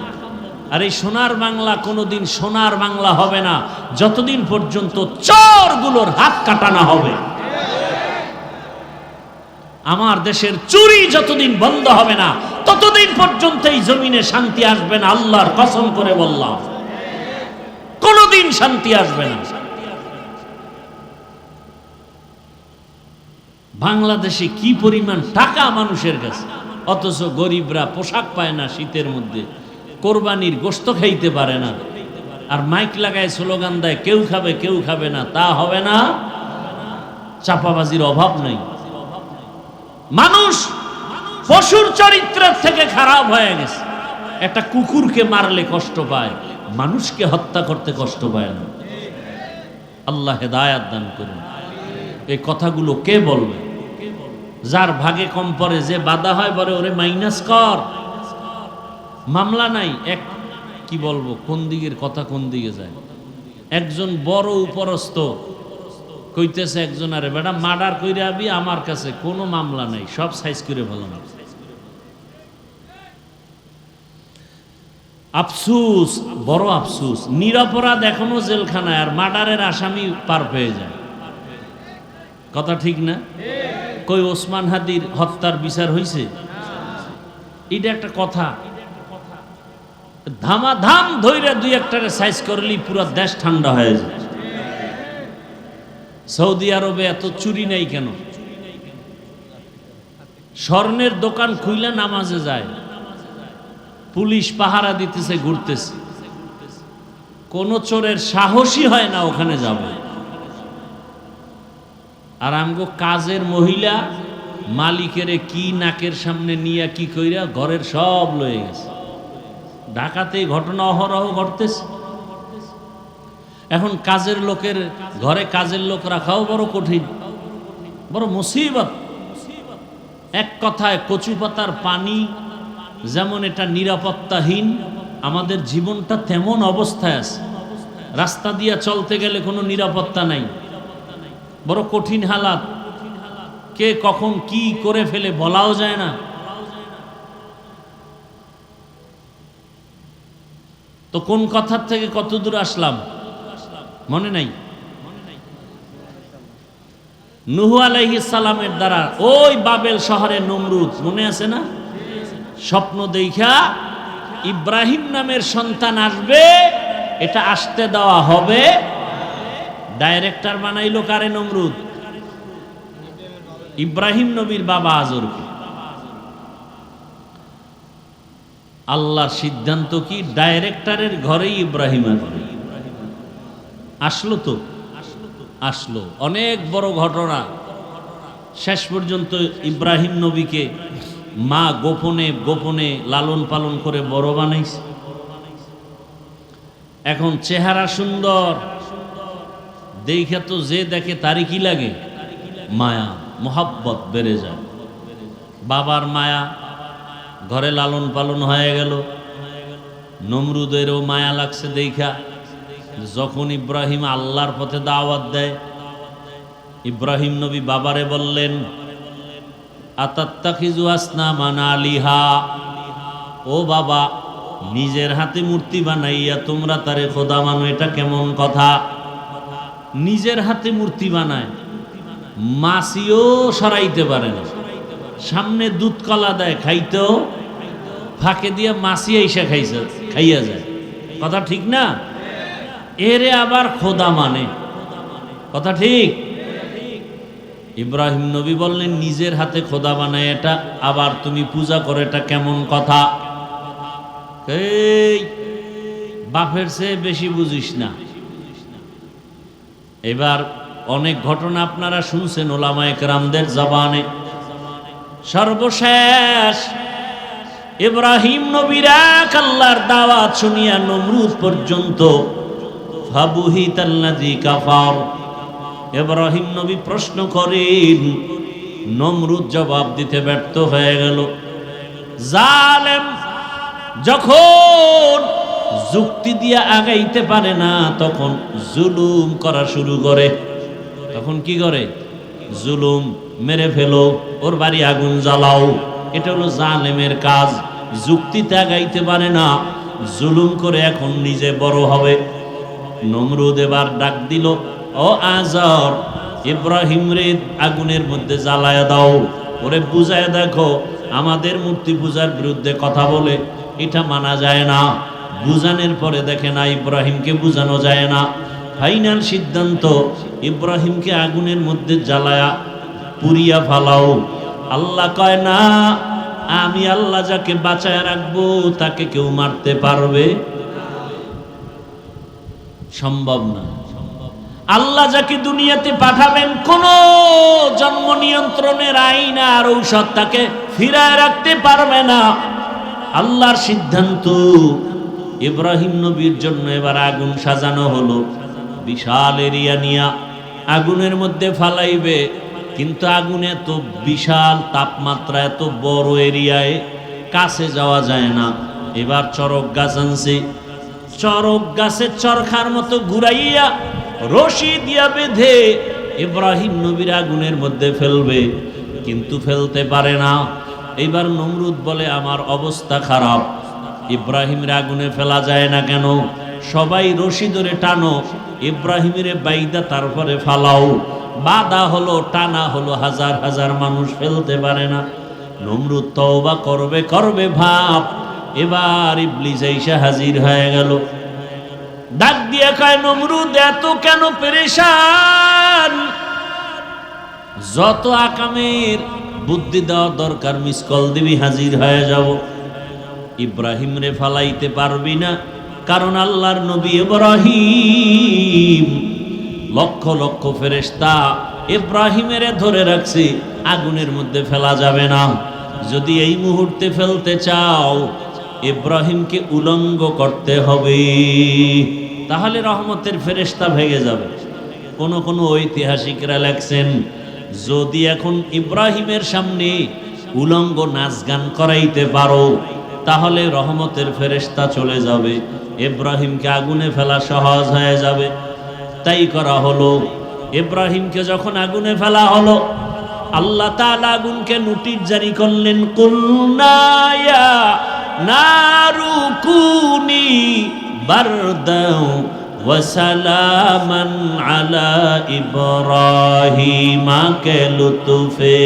আর এই সোনার বাংলা কোনোদিন সোনার বাংলা হবে না যতদিন পর্যন্ত চোরগুলোর হাত কাটানো হবে। আমার দেশের চুরি যতদিন বন্ধ হবে না ততদিন পর্যন্ত এই জমিনে শান্তি আসবে না। আল্লাহর কসম করে বললাম, কোনোদিন শান্তি আসবে না। বাংলাদেশে কি পরিমাণ টাকা মানুষের কাছে, অথচ গরিবরা পোশাক পায় না শীতের মধ্যে, কোরবানির গোশত খাইতে পারে না, আর মাইক লাগায় স্লোগান দেয় কেউ খাবে কেউ খাবে না। তা হবে না, চাপাবাজির অভাব নেই। মানুষ পশুর চরিত্রের থেকে খারাপ হয়ে গেছে। একটা কুকুরকে মারলে কষ্ট পায়, মানুষকে হত্যা করতে কষ্ট পায় না। আল্লাহ হেদায়াত দান করুন। এই কথাগুলো কে বলবে? যার ভাগে কম পড়ে, যে বাধা হয় বলে ওরে মাইনাস কর, মামলা নাই। এক কি বলবো, কোন দিকের কথা কোন দিকে যায়। একজন বড় উপরস্থ কইতেছে একজন, আরে বেটা মার্ডার কইরে আবি, আমার কাছে কোনো মামলা নাই, সব সাইজ করে ভালো না। আফসুস, বড় আফসুস, নিরপরাধ এখনো জেলখানায়, আর মার্ডারের আসামি পার পেয়ে যায়। কথা ঠিক না? কই ওসমান হাদির হত্যার বিচার হইছে? এটা একটা কথা। ধামাধাম ধইরা দুই একটারে সাইজ করলি পুরো দেশ ঠান্ডা হয়ে যায়। সৌদি আরবে এত চুরি নাই কেন? স্বর্ণের দোকান খুইলা নামাজে যায়, পুলিশ পাহারা দিতেছে, ঘুরতেছে, কোন চোরের সাহসী হয় না ওখানে যাবে। আর আমগো কাজের মহিলা মালিকেরে কি নাকের সামনে নিয়ে কি কইরা ঘরের সব লয়ে গেছে। ঢাকাতে ঘটনা অহরহ ঘটতেছে। এখন কাজের লোকের ঘরে কাজের লোক রাখাও বড় কঠিন, বড় মুসিবত। এক কথায় কচু পাতার পানি যেমন এটা নিরাপত্তাহীন, আমাদের জীবনটা তেমন অবস্থায় আছে। রাস্তা দিয়ে চলতে গেলে কোনো নিরাপত্তা নাই, বড় কঠিন হালাত। কে কখন কি করে ফেলে বলাও যায় না। তো কোন কথার থেকে কত দূর আসলাম মনে নাই? নূহ আলাইহিস সালামের দ্বারা ওই বাবেল শহরে নমরুদ, মনে আছে না? স্বপ্ন দেখা ইব্রাহিম নামের সন্তান আসবে, এটা আসতে দেওয়া হবে। ডাইরেক্টর বানাইলো কারে? নমরুদ, ইব্রাহিম নবীর বাবা আজরকে। আল্লাহর সিদ্ধান্ত কি? ডাইরেক্টরের ঘরেই ইব্রাহিম আসবে। আসলো তো, আসলো। অনেক বড় ঘটনা। শেষ পর্যন্ত ইব্রাহিম নবীকে মা গোপনে গোপনে লালন পালন করে বড় বানাইছে। এখন চেহারা সুন্দর, দেখে তো যে দেখে তারই কি লাগে? মায়া, মোহাব্বত বেড়ে যায়। বাবার মায়া, ঘরে লালন পালন হয়ে গেল। নমরুদেরও মায়া লাগছে দেখা। যখন ইব্রাহিম আল্লাহর পথে দাওয়াত দেয়, ইব্রাহিম নবী বাবারে বললেন, আতাত্তাখিযু আসনামান আলিহা, ও বাবা, নিজের হাতে মূর্তি বানাইয়া তোমরা তারে খোদা মানো, এটা কেমন কথা? নিজের হাতে মূর্তি বানায়, মাছিও সরাইতে পারে না। সামনে দুধ কলা দেয় খাইতেও, ফাঁকে দিয়া মাছি আইসা খাইয়া যায়। কথা ঠিক না? এরে আবার খোদা মানে, কথা ঠিক? ইব্রাহিম নবী বললেন, নিজের হাতে খোদা বানায় এটা আবার তুমি পূজা করো, এটা কেমন কথা? এই বাপের চেয়ে বেশি বুঝিস না। এবার অনেক ঘটনা আপনারা শুনছেন ওলামায়ে কেরামদের জবানে। সর্বশেষ ইব্রাহিম নবীর এক আল্লাহর দাওয়াত শুনিয়া নমরুদ পর্যন্ত ফাবুহিতাল্লাযী কাফার। ইব্রাহিম নবী প্রশ্ন করেন, নমরুদ জবাব দিতে ব্যর্থ হয়ে গেল। জালেম যখন যুক্তি দিয়ে আগাইতে পারে না তখন জুলুম করা শুরু করে। তখন কি করে? জুলুম, মেরে ফেলো, ওর বাড়ি আগুন জ্বালাও। এটা হলো জালেমের কাজ। যুক্তিতে আগাইতে পারে না, জুলুম করে এখন নিজে বড় হবে। নমরুদ এবার ডাক দিল, ও আজর, ইব্রাহিম রে আগুনের মধ্যে জ্বালায়া দাও, ওরে বুঝায় দেখো আমাদের মূর্তি পূজার বিরুদ্ধে কথা বলে, এটা মানা যায় না। বুঝানোর পরে দেখে না ইব্রাহিমকে বুঝানো যায় না। ফাইনাল সিদ্ধান্ত, ইব্রাহিমকে আগুনের মধ্যে জ্বালায়া পুড়িয়া ফালাও। আল্লাহ কয় না, আমি আল্লাহ যাকে বাঁচায় রাখবো তাকে কেউ মারতে পারবে? সম্ভব না। আল্লাহ যাকে দুনিয়াতে পাঠাবেন, কোন জন্ম নিয়ন্ত্রণের আইন আর ঔষধ তাকে ফিরায় রাখতে পারবে না। আল্লাহর সিদ্ধান্ত। ইব্রাহিম নবীর জন্য এবার আগুন সাজানো হলো। বিশাল এরিয়া নিয়া আগুনের মধ্যে ফালাইবে, কিন্তু আগুন এত বিশাল, তাপমাত্রা এত বড় এরিয়ায় কাছে যাওয়া যায় না। এবার চরক গাছ আনছে, চরক গাছের চরখার মতো ঘুরাইয়া রশি দিয়া বেঁধে ইব্রাহিম নবীর আগুনের মধ্যে ফেলবে, কিন্তু ফেলতে পারে না। এইবার নমরুদ বলে, আমার অবস্থা খারাপ, ইব্রাহিমের আগুনে ফেলা যায় না কেন? সবাই রশি ধরে টানো, ইব্রাহিমের বাইদা তারপরে ফালাও। বাধা হলো, টানা হলো, হাজার হাজার মানুষ ফেলতে পারে না। নমরুদ তওবা করবে করবে ভাব, এবার ইবলিস এসে হাজির হয়ে গেল। ডাক দিয়ে কয়, নমরুদ এত কেন পেরেশান? যত আকামের বুদ্ধি দেওয়া দরকার মিস কল দিবি, হাজির হয়ে যাব। ইব্রাহিম রে ফালাইতে পারবি না, কারণ আল্লাহর নবী ইব্রাহিম লক্ষ লক্ষ ফেরেশতা ইব্রাহিমের ধরে রাখছে, আগুনের মধ্যে ফেলা যাবে না। যদি এই মুহূর্তে ফেলতে চাও, ইব্রাহিমকে উলঙ্গ করতে হবে, তাহলে রহমতের ফেরেশতা ভেঙে যাবে। কোন ঐতিহাসিকরা লেখছেন, যদি এখন ইব্রাহিমের সামনে উলঙ্গ নাচ গান করাইতে পারো, তাহলে রহমতের ফেরেশতা চলে যাবে, ইব্রাহিমকে আগুনে ফেলা সহজ হয়ে যাবে। তাই করা হলো। ইব্রাহিমকে যখন আগুনে ফেলা হলো, আল্লাহ তাআলা আগুনকে নোটিশ জারি করলেন, কুলনা ইয়া নারু কুনি বারদাও ওয়া সালামান আলা ইব্রাহিম, কে লুতুফে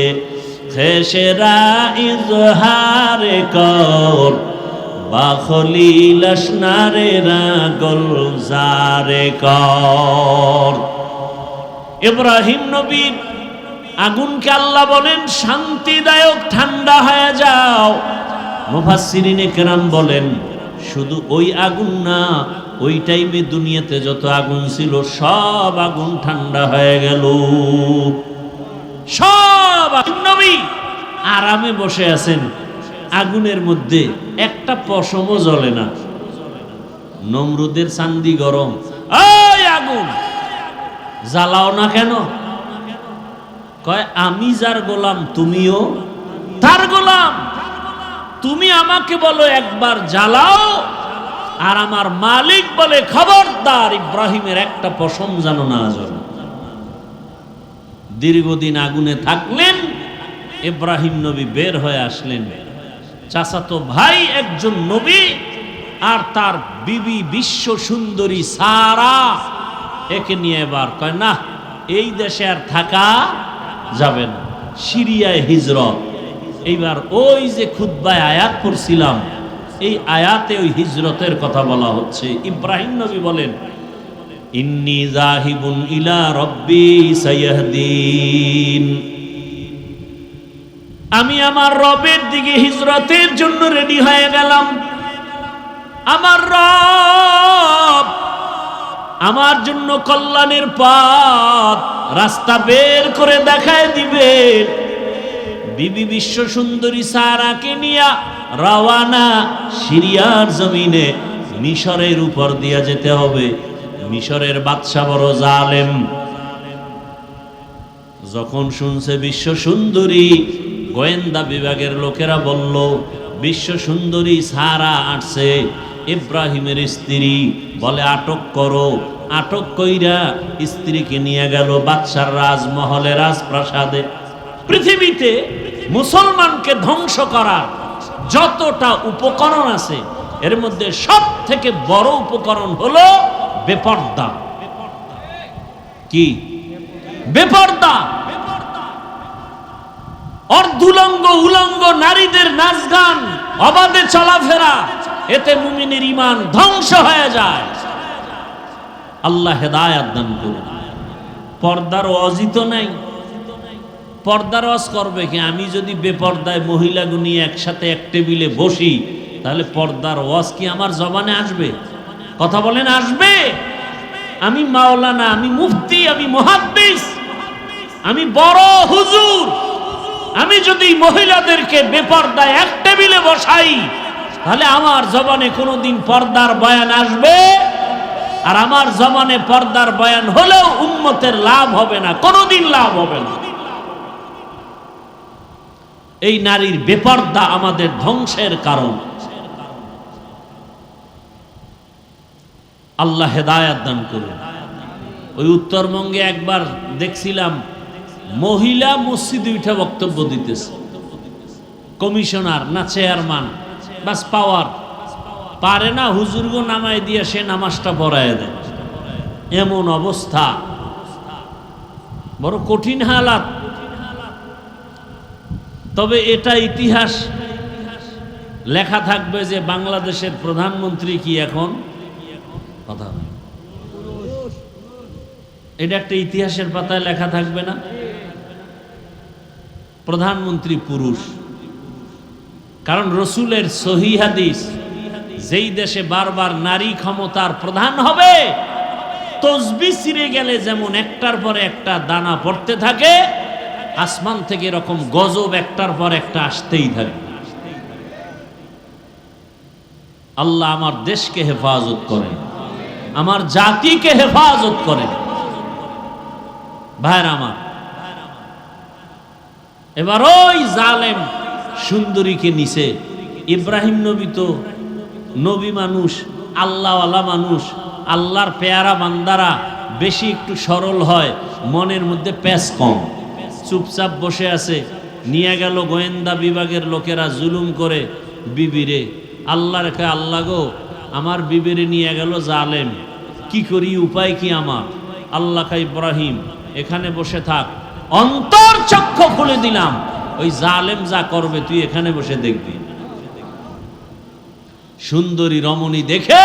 খেশরা ইজহারে কর বা খলিল আসনারে রাগল জারে কর। ইব্রাহিম নবীর আগুনকে আল্লাহ বলেন শান্তিদায়ক, ঠান্ডা হয়ে যাও। মুফাসসিরিনে কেরাম বলেন, শুধু ওই আগুন না, ওই টাইমে দুনিয়াতে যত আগুন ছিল সব আগুন ঠান্ডা হয়ে গেল। সব নবী আরামে বসে আছেন, আগুনের মধ্যে একটা পশমও জ্বলে না। নমরুদের চান্দি গরম, ওই আগুন জ্বালাও না কেন? কয়, আমি যার গোলাম তুমিও তার গোলাম। তুমি আমাকে বলো একবার জ্বালাও, আর আমার মালিক বলে খবরদার ইব্রাহিমের একটা পশম যেন না জ্বলে। দীর্ঘদিন আগুনে থাকলেন, ইব্রাহিম নবী বের হয়ে আসলেন। চাচাতো ভাই একজন নবী, আর তার বিবি বিশ্ব সুন্দরী সারা, একে নিয়ে এবার কয়, না এই দেশে আর থাকা যাবে না, সিরিয়ায় হিজরত। এইবার ওই যে খুতবায় আয়াত পড়ছিলাম, এই আয়াতে ওই হিজরতের কথা বলা হচ্ছে। ইব্রাহিম নবী বলেন, ইন্নী যাহিবুন ইলা রব্বি সায়াহদিন, আমি আমার রবের দিকে হিজরতের জন্য রেডি হয়ে গেলাম। আমার রব আমার জন্য কল্যাণের পথ, রাস্তা বের করে দেখায় দিবে। বিবি বিশ্ব সুন্দরী সারাকে নিয়া রওয়ানা, সিরিয়ার জমিনে মিশরের উপর দিয়া যেতে হবে। মিশরের বাদশা বড় জালেম। যখন শুনছে বিশ্ব সুন্দরী, গোয়েন্দা বিভাগের লোকেরা বলল, বিশ্ব সুন্দরী সারা আসছে, ইব্রাহিমের স্ত্রী বলে আটক করো। আটক কইরা স্ত্রীকে নিয়ে গেল বাদশার রাজমহলে, রাজপ্রাসাদে। পৃথিবীতে মুসলমানকে ধ্বংস করার যতটা উপকরণ আছে, এর মধ্যে সব থেকে বড় উপকরণ হলো বেপর্দা। কি বেপর্দা? অর্ধুলঙ্গ উলঙ্গ নারীদের নাচ গান, অবাধে চলাফেরা, এতে মুমিনের ঈমান ধ্বংস হয়ে যায়। আল্লাহ হেদায়েত দান করুন। পর্দার ওয়াজিত নাই। পর্দার ওয়াজ করবে কি? আমি যদি বেপর্দায় মহিলাগুলো নিয়ে একসাথে এক টেবিলে বসি, তাহলে পর্দার ওয়াজ কি আমার জবানে আসবে? কথা বলেন, আসবে? আমি মাওলানা, আমি মুফতি, আমি মুহাদ্দিস, আমি বড় হুজুর, আমি যদি মহিলাদেরকে বেপর্দায় এক টেবিলে বসাই, তাহলে আমার জবানে কোনোদিন পর্দার বয়ান আসবে? আর আমার জবানে পর্দার বয়ান হলেও উম্মতের লাভ হবে না, কোনোদিন লাভ হবে না। এই নারীর বেপর্দা আমাদের ধ্বংসের কারণ। আল্লাহ হেদায়েত দান করুন। ওই উত্তরবঙ্গে একবার দেখছিলাম, মহিলা মসজিদে উঠে বক্তব্য দিতেছে, কমিশনার না চেয়ারম্যান, বাস পাওয়ার পারে না, হুজুরগো নামায় দিয়ে সে নামাজটা পড়ায় দেয়। এমন অবস্থা, বড় কঠিন হালাত। তবে এটা ইতিহাস লেখা থাকবে যে বাংলাদেশের প্রধানমন্ত্রী কি এখন? কথা এটা একটা ইতিহাসের পাতায় লেখা থাকবে না? প্রধানমন্ত্রী পুরুষ। কারণ রসুলের সহিহ হাদিস, যেই দেশে বারবার নারী ক্ষমতার প্রধান হবে, তসবিহ ছিঁড়ে গেলে যেমন একটার পর একটা দানা পড়তে থাকে, আসমান থেকে এরকম গজব একটার পর একটা আসতেই থাকে। আল্লাহ আমার দেশকে হেফাজত করেন, আমার জাতিকে হেফাজত করেন। ভাইরা আমার, এবার ওই জালেম সুন্দরীকে নিছে। ইব্রাহিম নবী তো নবী মানুষ, আল্লাহওয়ালা মানুষ, আল্লাহর পেয়ারা বান্দারা বেশি একটু সরল হয়, মনের মধ্যে প্যাঁচ কম, চুপচাপ বসে আছে। নিয়ে গেল গোয়েন্দা বিভাগের লোকেরা জুলুম করে বিবিরে। আল্লাহ রেখে, আল্লাহ গো, আমার বিবিরে নিয়ে গেল জালেম, কি করি, উপায় কি আমার? আল্লাহ কা ইব্রাহিম এখানে বসে থাক, অন্তর চক্ষু খুলে দিলাম, ওই জালেম যা করবে তুই এখানে বসে দেখবি। সুন্দরী রমণী দেখে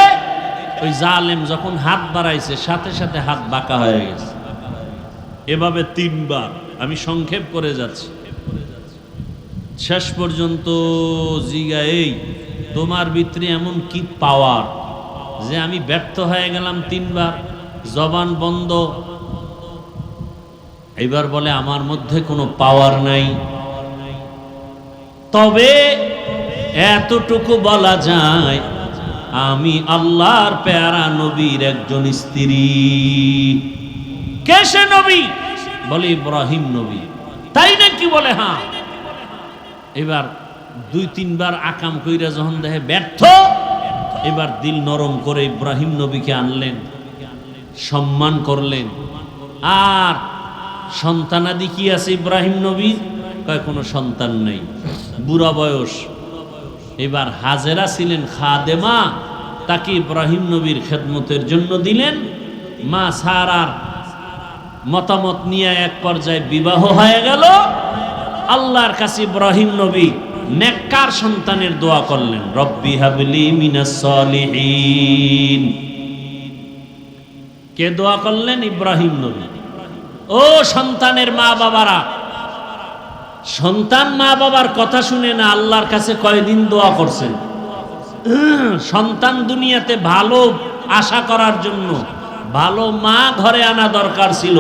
ওই জালেম যখন হাত বাড়াইছে, সাথে সাথে হাত বাঁকা হয়ে গেছে। এভাবে 3 বার, আমি সংক্ষেপ করে যাচ্ছি। শেষ পর্যন্ত জিগা, এই তোমার ভিতরে এমন কি পাওয়ার যে আমি ব্যর্থ হয়ে গেলাম 3 বার? জবান বন্ধ। এবার বলে আমার মধ্যে কোনো পাওয়ার নাই, তবে এতটুকু বলা যায় আমি আল্লাহর পেয়ারা নবীর একজন স্ত্রী। কে সে নবী? বলে ইব্রাহিম নবী। তাই নাকি? বলে হ্যাঁ। এবার 2-3 বার আকাম কইরা যখন দেখে ব্যর্থ, এবার দিল নরম করে ইব্রাহিম নবীকে আনলেন, সম্মান করলেন। আর সন্তানাদি কি আছে ইব্রাহিম নবী? কয় কোনো সন্তান নেই, বুড়া বয়স। এবার হাজেরা ছিলেন খাদেমা, তাকে ইব্রাহিম নবীর খেদমতের জন্য দিলেন। মা সারার মতামত নিয়ে এক পর্যায়ে বিবাহ হয়ে গেল। আল্লাহর কাছে ইব্রাহিম নবী নেককার সন্তানের দোয়া করলেন, রব্বি হাবলি মিনাস সলিহিন। কে দোয়া করলেন? ইব্রাহিম নবী। ও সন্তানের মা বাবারা, সন্তান মা বাবার কথা শুনে না আল্লাহর কাছে কয়দিন দোয়া করছেন? সন্তান দুনিয়াতে ভালো আশা করার জন্য ভালো মা ঘরে আনা দরকার ছিল।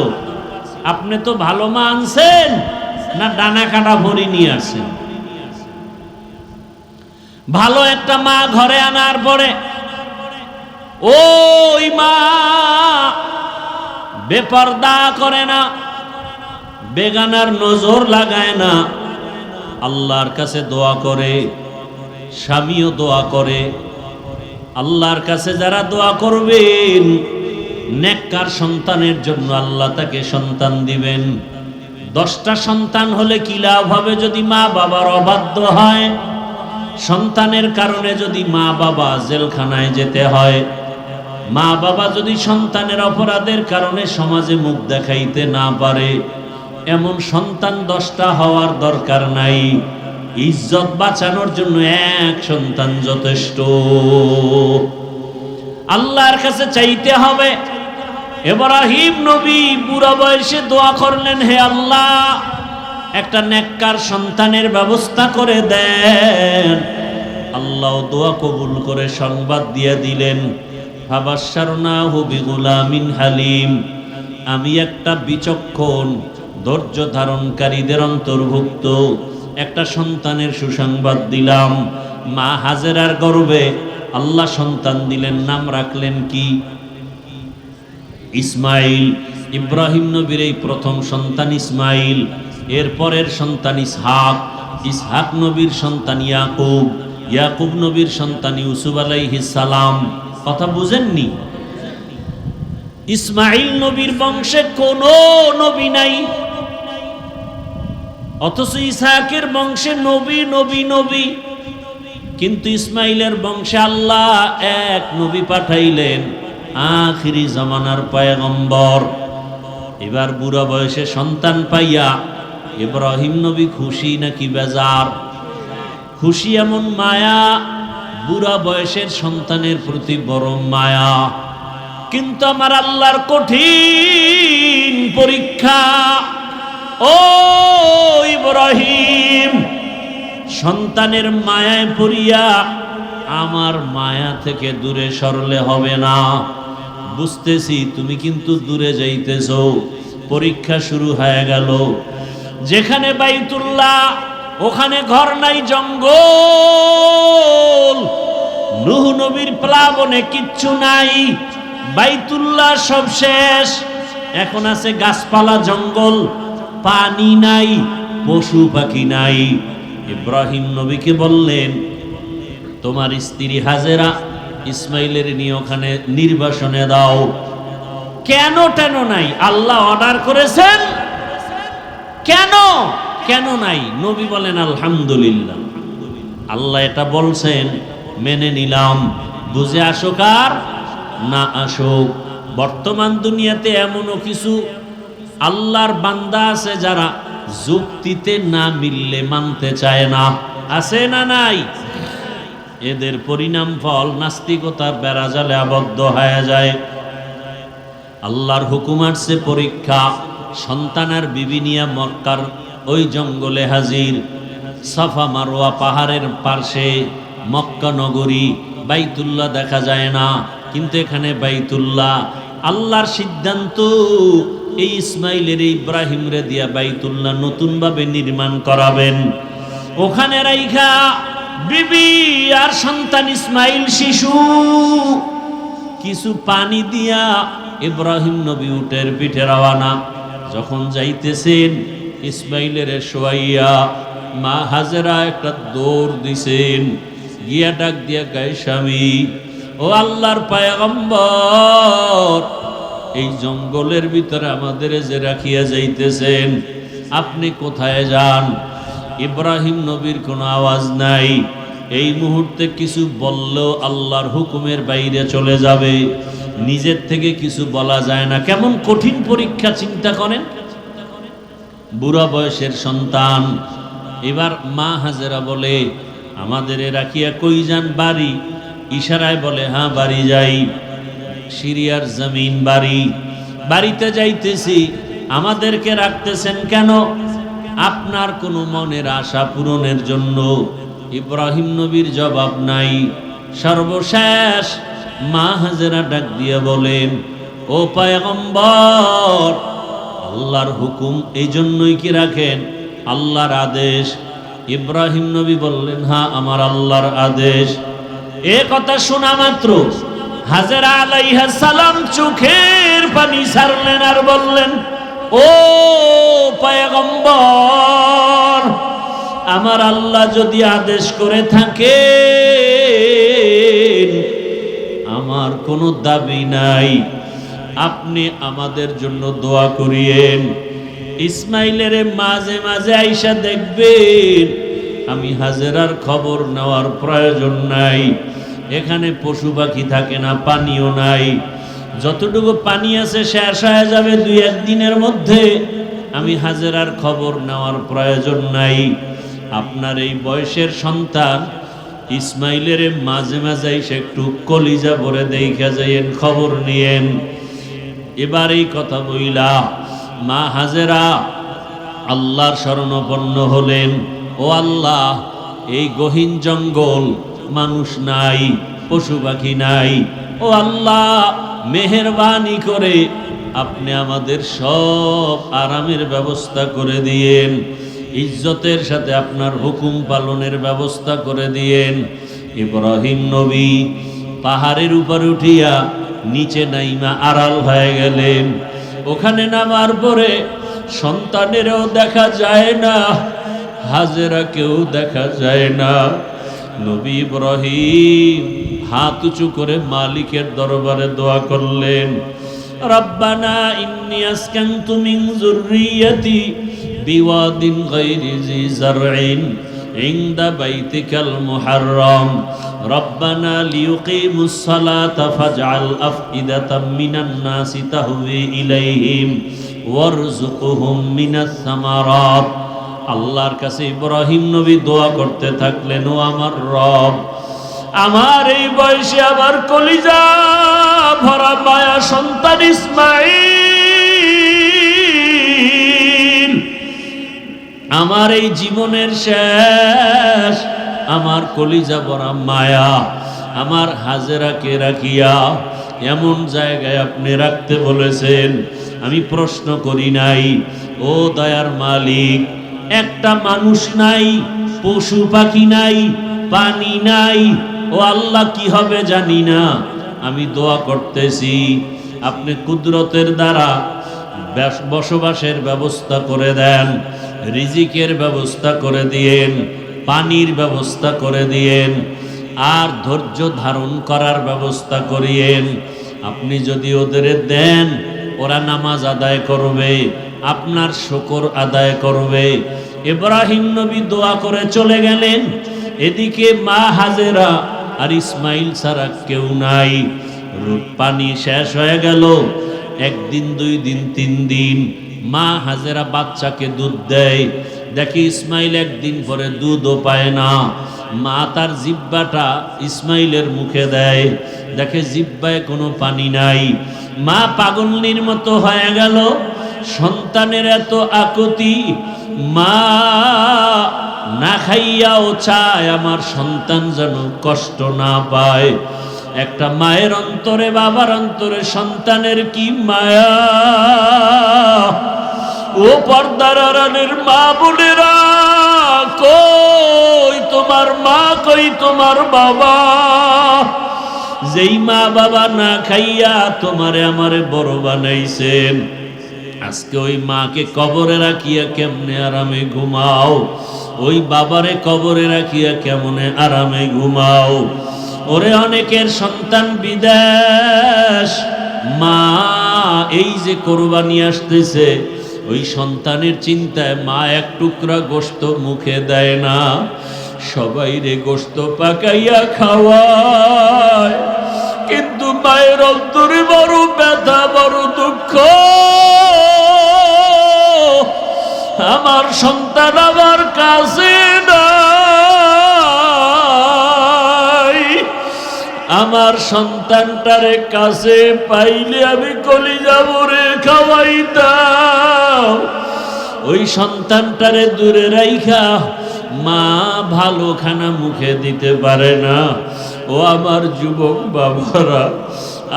আপনি তো ভালো মা আনছেন না ডানা কাটা ভরি নিয়ে আসছেন? ভালো একটা মা ঘরে আনার পরে ওই মা বেপরদা করে না, বেগানার নজর লাগায় না, আল্লাহর কাছে দোয়া করে স্বামীও দোয়া করে। আল্লাহর কাছে যারা দোয়া করবেন নেককার সন্তানের জন্য আল্লাহ তাকে সন্তান দিবেন। 10টা সন্তান হলে কি লাভ হবে যদি মা বাবার অবাধ্য হয়? সন্তানের কারণে যদি মা বাবা জেলখানায় যেতে হয়, মা বাবা যদি সন্তানের অপরাধের কারণে সমাজে মুখ দেখাইতে না পারে, এমন সন্তান 10টা হওয়ার দরকার নাই। ইজ্জত বাঁচানোর জন্য এক সন্তান যথেষ্ট। আল্লাহর কাছে চাইতে হবে। ইব্রাহিম নবী বুড়া বয়সে দোয়া করলেন, হে আল্লাহ একটা নেককার সন্তানের ব্যবস্থা করে দেন। আল্লাহ দোয়া কবুল করে সংবাদ দিয়ে দিলেন, ফাবাশশারনাহু বিগুলামিন হালিম। আমি একটা বিচক্ষণ ধৈর্য ধারণকারীদের অন্তর্ভুক্ত একটা সন্তানের সুসংবাদ দিলাম। মা হাজেরার গর্ভে আল্লাহ সন্তান দিলেন, নাম রাখলেন কি? ইসমাইল। ইব্রাহিম নবীর এই প্রথম সন্তান ইসমাইল, এর পরের সন্তান ইসহাক, ইসহাক নবীর সন্তান ইয়াকুব, ইয়াকুব নবীর সন্তান ইউসুফ আলাইহিস সালাম। কথা বুঝেননি? ইসমাইল নবীর বংশে কোনো নবী নাই, অথচ ইসহাকের বংশে নবী নবী নবী। কিন্তু ইসমাইলের বংশে আল্লাহ এক নবী পাঠাইলেন, আখিরি জামানার পয়গম্বর। এবার বুড়া বয়সে সন্তান পাইয়া ইব্রাহিম নবী খুশি নাকি বেজার? খুশি, এমন মায়া, বুড়া বয়সের সন্তানের প্রতি বড় মায়া। কিন্তু আমার আল্লাহর কঠিন পরীক্ষা। ও ইব্রাহিম, সন্তানের মায়ায় পড়িয়া আমার মায়া থেকে দূরে সরলে হবে না। বুঝতেছি তুমি কিন্তু দূরে যাইতেছো। পরীক্ষা শুরু হয়ে গেল। যেখানে বাইতুল্লাহ ওখানে ঘর নাই, জঙ্গল। নূহ নবীর প্লাবনে কিচ্ছু নাই, বাইতুল্লাহ সব শেষ। এখন আছে গাছপালা, জঙ্গল, পানি নাই, পশু পাখি নাই। ইব্রাহিম নবীকে বললেন, তোমার স্ত্রী হাজেরা ইসমাইলের নিয়ে ওখানে নির্বাসনে দাও। কেন টেন নাই? আল্লাহ অর্ডার করেছেন। কেন কেন নাই? নবী বলেন আলহামদুলিল্লাহ, আল্লাহ এটা বলছেন, মেনে নিলাম। বুঝে আসুক আর না আসুক, বর্তমান দুনিয়াতে এমনও কিছু আল্লাহর বান্দা আছে যারা যুক্তিতে না মিললে মানতে চায় না। আছে না নাই? এদের পরিণাম ফল নাস্তিকতার বেড়াজালে আবদ্ধ হয়ে যায়। আল্লাহর হুকুম আসছে পরীক্ষা। সন্তানের বিবি নিয়া মক্কার ওই জঙ্গলে হাজির। সাফা মারওয়া পাহাড়ের পার্শ্বে মক্কা নগরী, বাইতুল্লাহ দেখা যায় না, কিন্তু এখানে বাইতুল্লাহ। আল্লাহর সিদ্ধান্ত, এই ইসমাইলের ইব্রাহিম রে দিয়া বাইতুল্লাহ নতুনভাবে নির্মাণ করাবেন। ওখানে রাইখা বিবি আর সন্তান ইসমাইল শিশু কিছু পানি দিয়া ইব্রাহিম নবী উটের পিঠে রওয়ানা। যখন যাইতেছেন ইসমাইলের শোয়াইয়া মা হাজেরা একটা দৌড় দিছেন, গিয়া ডাক দিয়া গায়ে, স্বামী ও আল্লাহর পয়গম্বর, এই জঙ্গলের ভিতরে আমাদের যে রাখিয়া যাইতেছেন, আপনি কোথায় যান? ইব্রাহিম নবীর কোনো আওয়াজ নাই। এই মুহূর্তে কিছু বললেও আল্লাহর হুকুমের বাইরে চলে যাবে। নিজের থেকে কিছু বলা যায় না। কেমন কঠিন পরীক্ষা চিন্তা করেন। বুড়া বয়সের সন্তান। এবার মা হাজেরা বলে, আমাদের রাখিয়া কই যান? বাড়ি। ইশারায় বলে, হ্যাঁ বাড়ি যাই। সিরিয়ার জমিন বাড়ি। বাড়িতে যাইতেছি। আমাদেরকে রাখতেছেন কেন? আপনার কোনো মনের আশা পূরণের জন্য। ইব্রাহিম নবীর জবাব নাই। সর্বশেষ মা হাজেরা ডাক দিয়ে বলেন, ও পয়গম্বর, আল্লাহর হুকুম এই জন্যই কি রাখেন? আল্লাহর আদেশ। ইব্রাহিম নবী বললেন, হ্যাঁ আমার আল্লাহর আদেশ। এ কথা শোনা মাত্র হাজেরা আলাইহিস সালাম চোখের পানি ছাড়লেন আর বললেন, ও পয়গম্বর, আমার আল্লাহ যদি আদেশ করে থাকে, আমার কোনো দাবি নাই, আপনি আমাদের জন্য দোয়া করিয়েন। ইসমাইলের মাঝে মাঝে আইসা দেখবেন, আমি হাজেরার খবর নেওয়ার প্রয়োজন নাই। এখানে পশু পাখি থাকে না, পানিও নাই, যতটুকু পানি আছে শেষ হয়ে যাবে 2-1 দিনের মধ্যে। আমি হাজেরার খবর নেওয়ার প্রয়োজন নাই। আপনার এই বয়সের সন্তান ইসমাইলের মাঝে মাঝে এসে একটু কলিজা ভরে দেখা যাইয়েন, খবর নিয়েন। এবার এই কথা বইলা মা হাজেরা আল্লাহর শরণাপন্ন হলেন। ও আল্লাহ, এই গহীন জঙ্গল, মানুষ নাই, পশু পাখি নাই, ও আল্লাহ মেহেরবানি করে আপনি আমাদের সব আরামের ব্যবস্থা করে দিয়েন, ইজ্জতের সাথে আপনার হুকুম পালনের ব্যবস্থা করে দিয়েন। ইব্রাহিম নবী পাহাড়ের উপর উঠিয়া নিচে নাইমা আড়াল হয়ে গেলেন। ওখানে নামার পরে সন্তানেরও দেখা যায় না, হাজেরাকেও দেখা যায় না। নবী ইব্রাহিম হাত উঁচু করে মালিকের দরবারে দোয়া করলেন, রব্বানা ইন্নী আসকানতু মিন যুররিয়্যাতি বিওয়াদিন গায়রি জি যারইন ইনদা বাইতিকাল মুহাররম রব্বানা লিয়ুকিমুস সালাতা ফাজআল আফইদাতাম মিনান নাসি তাহওয়ি ইলাইহিম ওয়ারযুকহুম মিনাস সামারাত। আল্লাহর কাছে ইব্রাহিম নবী দোয়া করতে থাকলেন, ও আমার রব, আমার এই বয়সে আমার কলিজা ভরা মায়া সন্তান ইসমাঈল, আমার এই জীবনের শেষ, আমার কলিজা ভরা মায়া আমার হাজেরাকে রাখিয়া এমন জায়গায় আপনি রাখতে বলেছেন। আমি প্রশ্ন করি নাই, ও দয়ার মালিক, একটা মানুষ নাই, পশু পাখি নাই, পানি নাই, ও আল্লাহ কি হবে জানি না। আমি দোয়া করতেছি, আপনি কুদরতের দ্বারা বসবাসের ব্যবস্থা করে দেন, রিজিকের ব্যবস্থা করে দিয়েন, পানির ব্যবস্থা করে দিয়েন, আর ধৈর্য ধারণ করার ব্যবস্থা করিয়েন। আপনি যদি ওদের দেন, ওরা নামাজ আদায় করবে, আপনার শুকর আদায় করবে। ইব্রাহিম নবী দোয়া করে চলে গেলেন। এদিকে মা হাজেরা আর ইসমাইল ছাড়া কেউ নাই। পানি শেষ হয়ে গেল। 1 দিন 2 দিন 3 দিন মা হাজেরা বাচ্চাকে দুধ দেয়। দেখি ইসমাইল 1 দিন পরে দুধও পায় না। মা তার জিহ্বাটা ইসমাইলের মুখে দেয়, দেখে জিহ্বায় কোনো পানি নাই। মা পাগলনির মতো হয়ে গেল, সন্তানের এত আকুতি। মা না খাইয়াও চায় আমার সন্তান যেন কষ্ট না পায়। একটা মায়ের অন্তরে, বাবার অন্তরে সন্তানের কি মায়া। ও পর্দার আড়ালের মা বোনেরা, কই তোমার মা, কই তোমার বাবা? যেই মা বাবা না খাইয়া তোমারে আমারে বড় বানাইছেন, আজকে ওই মাকে কবরে রাখিয়া কেমনে আরামে ঘুমাও? ওই বাবারে কবরে রাখিয়া কেমনে আরামে ঘুমাও? ওরে অনেকের সন্তান বিদেশ, মা এই যে কোরবানি আসতেছে, ওই সন্তানের চিন্তায় মা 1 টুকরা গোশত মুখে দেয় না, সবাই রে গোশত পাকাইয়া খাওয়ায়। কিন্তু মায়ের অন্তরে বড় ব্যথা, বড় দুঃখ। আমার সন্তান আমার কাছে নাই, আমার সন্তানটারে কাছে পাইলে আমি কলিজা ভরে খাওয়াইতাম। ওই সন্তানটারে দূরে রাইখা মা ভালো খানা মুখে দিতে পারে না। ও আমার যুবক বাবারা,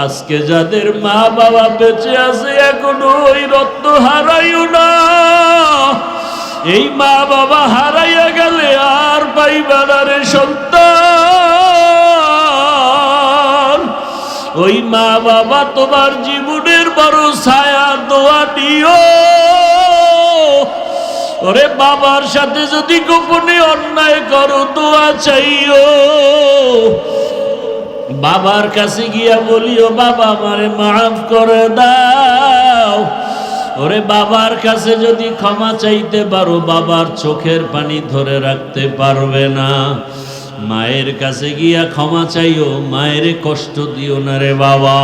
আজকে যাদের মা বাবা বেঁচে আছে, এখনো ওই রত্ন হারাইও না। এই মা বাবা হারাইয়া গেলে আর পাইবা না রে সন্তান। ওই মা বাবা তোমার জীবনের বড় ছায়া, দোয়া দিও। ওরে বাবার সাথে যদি গোপনে অন্যায় করো দোয়া চাইও, বাবার কাছে গিয়া বলিও বাবা আমারে মাফ করে দাও। ওরে বাবার কাছে যদি ক্ষমা চাইতে পারো বাবার চোখের পানি ধরে রাখতে পারবে না। মায়ের কাছে গিয়া ক্ষমা চাইও, মায়ের কষ্ট দিও না রে বাবা।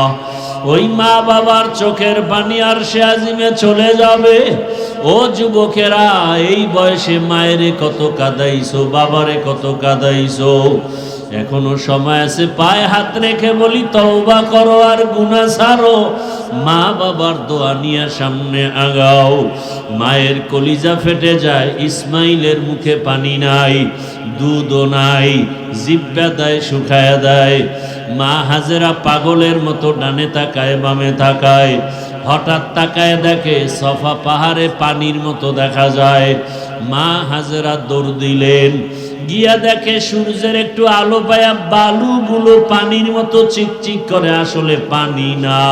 ওই মা বাবার চোখের পানি আর সে আজিমে চলে যাবে। ও যুবকেরা, এই বয়সে মায়েরে কত কাঁদাইছো, বাবারে কত কাঁদাইছো, এখনো সময় আছে। পায়ে হাত রেখে বলি তওবা করো আর গুনাহ ছাড়ো। মা বাবার দোয়া নিয়ে সামনে আগাও। মায়ের কলিজা ফেটে যায়, ইসমাইলের মুখে পানি নাই, দুধও নাই, জিহ্বা দেয় শুকায় দেয়। মা হাজেরা পাগলের মতো ডানে তাকায় বামে তাকায়, হঠাৎ তাকায় দেখে সফা পাহাড়ে পানির মতো দেখা যায়। মা হাজেরা দৌড় দিলেন, গিয়া দেখে সূর্যের একটু আলো পায়া বালুগুলো পানির মতো চিকচিক করে, আসলে পানি না।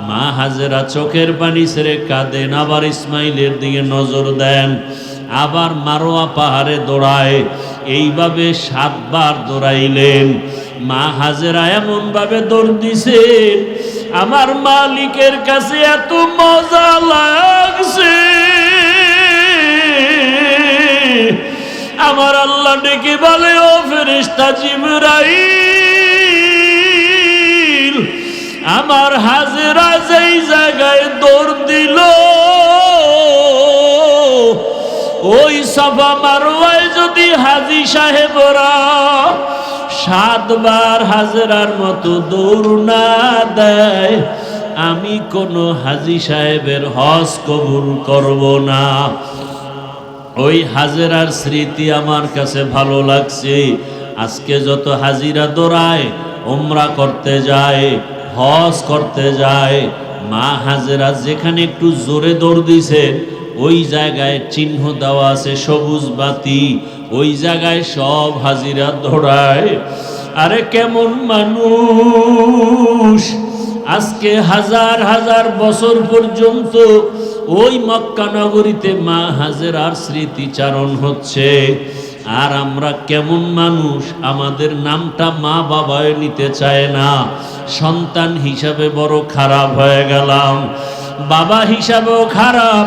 মা হাজেরা চোখের পানি ছেড়ে কাঁদেন, আবার ইসমাইলের দিকে নজর দেন, আবার মারোয়া পাহাড়ে দৌড়ায়। এইভাবে 7 বার দৌড়াইলেন। মা হাজেরা এমন ভাবে দৌড় দিছেন, আমার মালিকের কাছে এত মজা লাগছে। আমার আল্লাহ ডেকে বলে, ও ফেরেশতা জিবরাইল, আমার হাজেরা যেই জায়গায় দৌড় দিল ওই সাফা মারওয়ায় যদি হাজী সাহেবরা 7 বার হাজেরার মতো দৌড় না দেয়, আমি কোনো হাজী সাহেবের হজ কবুল করব না। ওই হাজেরার স্মৃতি আমার কাছে ভালো লাগছে। আজকে যত হাজিরা দৌড়ায়, উমরা করতে যায়, হজ করতে যায়, মা হাজেরা যেখানে একটু জোরে দৌড় দিছে ওই জায়গায় চিহ্ন দেওয়া আছে সবুজ বাতি, ওই জায়গায় সব হাজিরা দৌড়ায়। আরে কেমন মানুষ! আজকে হাজার হাজার বছর পর্যন্ত ওই মক্কা নগরীতে মা হাজেরার স্মৃতিচারণ হচ্ছে। আর আমরা কেমন মানুষ, আমাদের নামটা মা বাবায় নিতে চায় না। সন্তান হিসাবে বড় খারাপ হয়ে গেলাম, বাবা হিসাবেও খারাপ।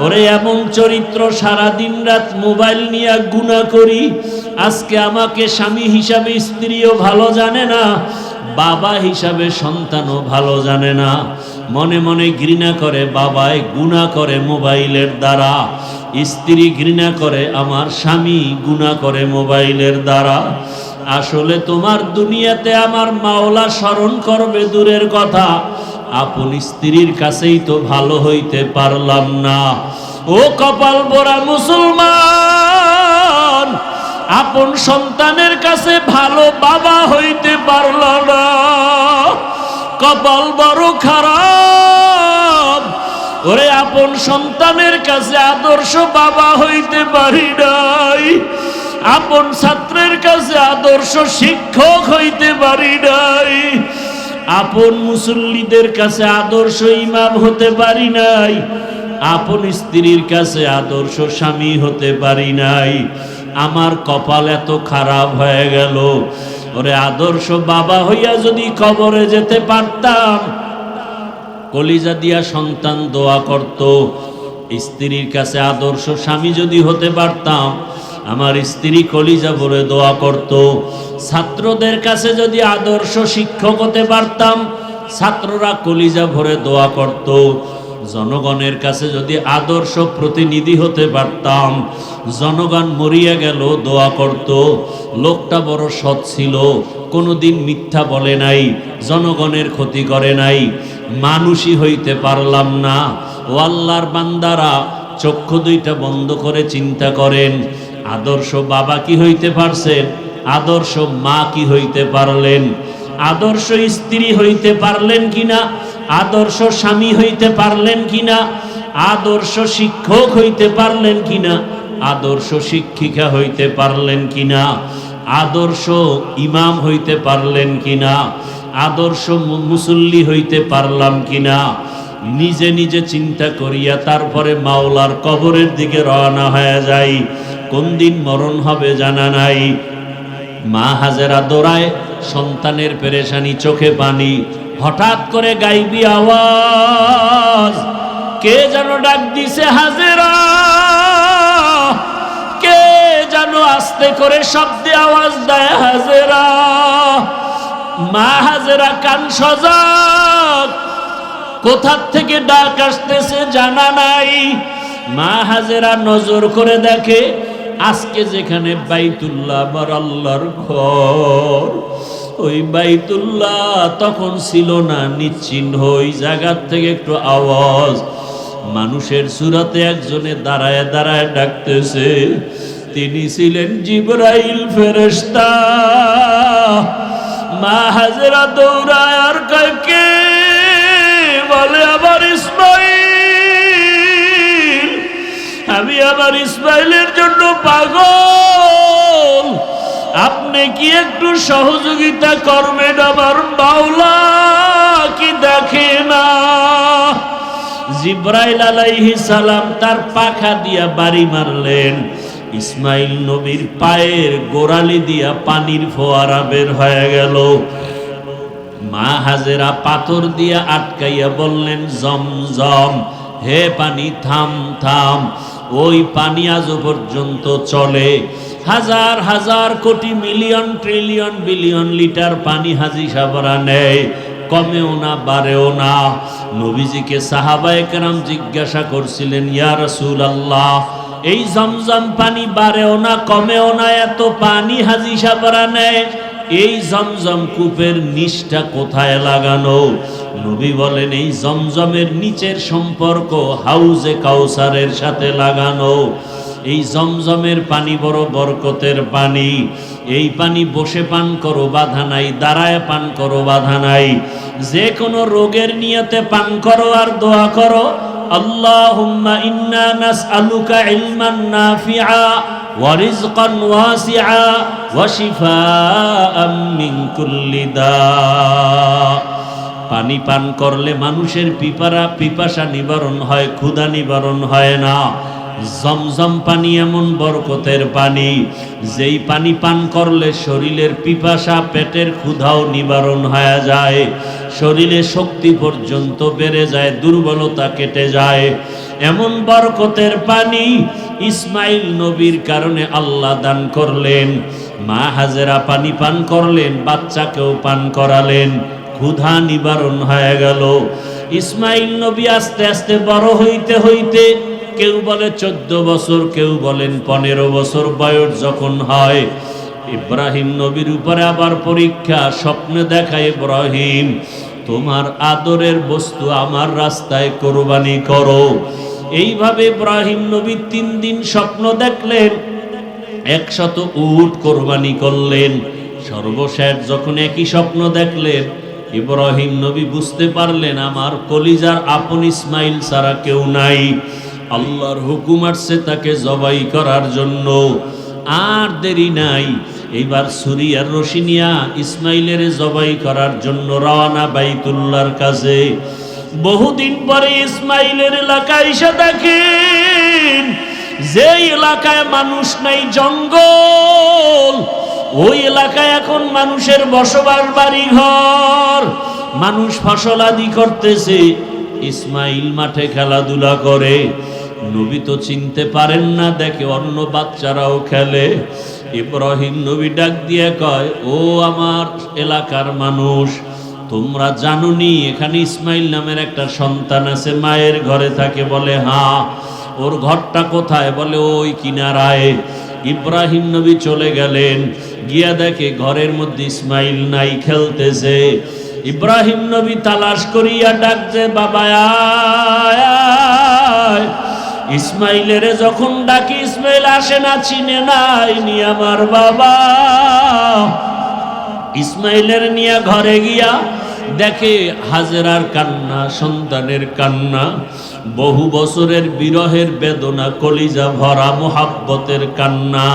ওরে এমন চরিত্র, সারা দিন রাত মোবাইল নিয়ে গুনাহ করি। আজকে আমাকে স্বামী হিসাবে স্ত্রীও ভালো জানে না, বাবা হিসাবে সন্তানও ভালো জানে না। মনে মনে ঘৃণা করে বাবায়, গুনাহ করে মোবাইলের দ্বারা। স্ত্রী ঘৃণা করে আমার স্বামী, গুনাহ করে মোবাইলের দ্বারা। আসলে তোমার দুনিয়াতে আমার মাওলা স্মরণ করবে দূরের কথা, আপন স্ত্রীর কাছেই তো ভালো হইতে পারলাম না। ও কপাল পোড়া মুসলমান, আপন সন্তানের কাছে ভালো বাবা হইতে পারল না, কপাল বড় খারাপ। ওরে আপন সন্তানের কাছে আদর্শ বাবা হইতে পারি নাই, আপন ছাত্রের কাছে আদর্শ শিক্ষক হইতে পারি নাই, আপন মুসল্লিদের কাছে আদর্শ ইমাম হতে পারি নাই, আপন স্ত্রীর কাছে আদর্শ স্বামী হতে পারি নাই। আমার কপাল এত খারাপ হয়ে গেল। ওরে আদর্শ বাবা হইয়া যদি কবরে যেতে পারতাম, কলিজা দিয়া সন্তান দোয়া করত। স্ত্রীর কাছে আদর্শ স্বামী যদি হতে পারতাম, আমার স্ত্রী কলিজা ভরে দোয়া করত। ছাত্রদের কাছে যদি আদর্শ শিক্ষক হতে পারতাম, ছাত্ররা কলিজা ভরে দোয়া করত। জনগণের কাছে যদি আদর্শ প্রতিনিধি হতে পারতাম, জনগণ মরিয়া গেল দোয়া করত। লোকটা বড় সৎ ছিল, কোনোদিন মিথ্যা বলে নাই, জনগণের ক্ষতি করে নাই। মানুষই হইতে পারলাম না। ও আল্লাহর বান্দারা, চক্ষু দুইটা বন্ধ করে চিন্তা করেন, আদর্শ বাবা কি হইতে পারছেন? আদর্শ মা কি হইতে পারলেন? আদর্শ স্ত্রী হইতে পারলেন কিনা? আদর্শ স্বামী হইতে পারলেন কিনা? আদর্শ শিক্ষক হইতে পারলেন কিনা? আদর্শ শিক্ষিকা হইতে পারলেন কিনা? আদর্শ ইমাম হইতে পারলেন কিনা? আদর্শ মুসল্লি হইতে পারলাম কিনা? নিজে নিজে চিন্তা করিয়া তারপরে মাওলার কবরের দিকে রওনা হয়ে যাই। কোন দিন মরণ হবে জানা নাই। মা হাজেরা দৌড়ায়, সন্তানের পেরেশানি, চোখে পানি। হঠাৎ করে গাইবি আওয়াজ, কে যেন ডাক দিছে হাজেরা, কে যেন আস্তে করে শব্দে আওয়াজ দেয় হাজেরা। মা হাজেরা কান সজাগ, কোথা থেকে ডাক আসতেছে জানা নাই। মা হাজেরা নজর করে দেখে, আজকে যেখানে বাইতুল্লাহ আমার আল্লাহর ঘর, ওই বাইতুল্লাহ তখন ছিল না, নিশ্চিহ্ন। ওই জায়গার থেকে একটু আওয়াজ, মানুষের সুরাতে একজনে দাঁড়ায় দাঁড়ায় ডাকতেছে। তিনি ছিলেন জিবরাইল ফেরেশতা। মা হাজেরা দৌড়ায় আর কয়, কে? বলে, আবার ইসমাইল। আমি আবার ইসমাইলের জন্য পাগল, আপনি কি একটু সহযোগিতা করবেন? আমার মাওলা কি দেখে না? জিবরাইল আলাইহিস সালাম তার পাখা দিয়া বাড়ি মারলেন। ইসমাইল নবীর পায়ের গোড়ালি দিয়া পানির ফোয়ারা বের হয়ে গেল। মা হাজেরা পাথর দিয়া আটকাইয়া বললেন, জমজম, হে পানি থাম থাম। ওই পানি আজ পর্যন্ত চলে। হাজার হাজার কোটি মিলিয়ন ট্রিলিয়ন বিলিয়ন লিটার পানি হাজি সাবরা নেয়, কমেও না বাড়েও না। নবীজিকে সাহাবায়ে কেরাম জিজ্ঞাসা করছিলেন, ইয়া রাসূলুল্লাহ, এই জমজম পানি বাড়েও না কমেও না, এত পানি হাজি সাবরা নেয়, এই জমজম কূপের নিচটা কোথায় লাগানো? নবী বলেন, এই জমজমের নিচের সম্পর্ক হাউজে কাউসারের সাথে লাগানো। এই জমজমের পানি বড় বরকতের পানি। এই পানি বসে পান করো বাধা নাই, দাঁড়ায় পান করো বাধা নাই। যে কোনো রোগের নিয়তে পান করো আর দোয়া করো, আল্লাহুম্মা ইন্না নাসআলুকা ইলমান নাফিআ ওয়া রিজকান ওয়াসিআ ওয়া শিফাআম মিন কুল্লি দা। পানি পান করলে মানুষের পিপাসা নিবারণ হয়, ক্ষুধা নিবারণ হয় না। জমজম পানি এমন বরকতের পানি, যেই পানি পান করলে শরীরের পিপাসা, পেটের ক্ষুধাও নিবারণ হয়ে যায়, শরীরে শক্তি পর্যন্ত বেড়ে যায়, দুর্বলতা কেটে যায়। এমন বরকতের পানি ইসমাইল নবীর কারণে আল্লাহ দান করলেন। মা হাজেরা পানি পান করলেন, বাচ্চাকেও পান করালেন, ক্ষুধা নিবারণ হয়ে গেল। ইসমাইল নবী আস্তে আস্তে বড় হইতে হইতে, কেউ বলে 14 বছর, কেউ বলেন 15 বছর বয়স যখন হয়, ইব্রাহিম নবীর উপরে আবার পরীক্ষা। স্বপ্নে দেখায়, ইব্রাহিম, তোমার আদরের বস্তু আমার রাস্তায় কোরবানি করো। এইভাবে ইব্রাহিম নবী 3 দিন স্বপ্ন দেখলেন, 100 উট কোরবানি করলেন। সর্বশেষ যখন একই স্বপ্ন দেখলেন, ইব্রাহিম নবী বুঝতে পারলেন, আমার কলিজার আপন ইসমাইল ছাড়া কেউ নাই। আল্লাহর হুকুম আসছে তাকে জবাই করার জন্য। আর দেরি নাই, এইবার ছুরি আর রশি নিয়া ইসমাইলের জবাই করার জন্য রওনা বাইতুল্লাহর কাছে। বহুদিন পরে ইসমাইলের এলাকায় এসে দেখেন, যে এলাকায় মানুষ নাই, জঙ্গল, ওই এলাকায় এখন মানুষের বসবাস, বাড়ি ঘর, মানুষ ফসল আদি করতেছে। ইসমাইল মাঠে খেলাধুলা করে। নবী তো চিনতে পারেন না, দেখে অন্য বাচ্চারাও খেলে। ইব্রাহিম নবী ডাক দিয়ে কয়, ও আমার এলাকার মানুষ, তোমরা জানোনি এখানে ইসমাইল নামের একটা সন্তান আছে, মায়ের ঘরে থাকে? বলে, হ্যাঁ। ওর ঘরটা কোথায়? বলে, ওই কিনারায়। ইব্রাহিম নবী চলে গেলেন, গিয়া দেখে ঘরের মধ্যে ইসমাইল নাই, খেলতেছে। ইব্রাহিম নবী তালাশ করিয়া ডাকছে, বাবা আয়। ইসমাইলের যখন ডাকি, ইসমাইল আসে না, চিনে নাই, নি আমার বাবা। ইসমাইলের নিয়ে ঘরে গিয়া দেখে হাজেরার কান্না, সন্তানের কান্না, বহু বছরের বিরহের বেদনা, কলিজা ভরা মোহাব্বতের কান্না।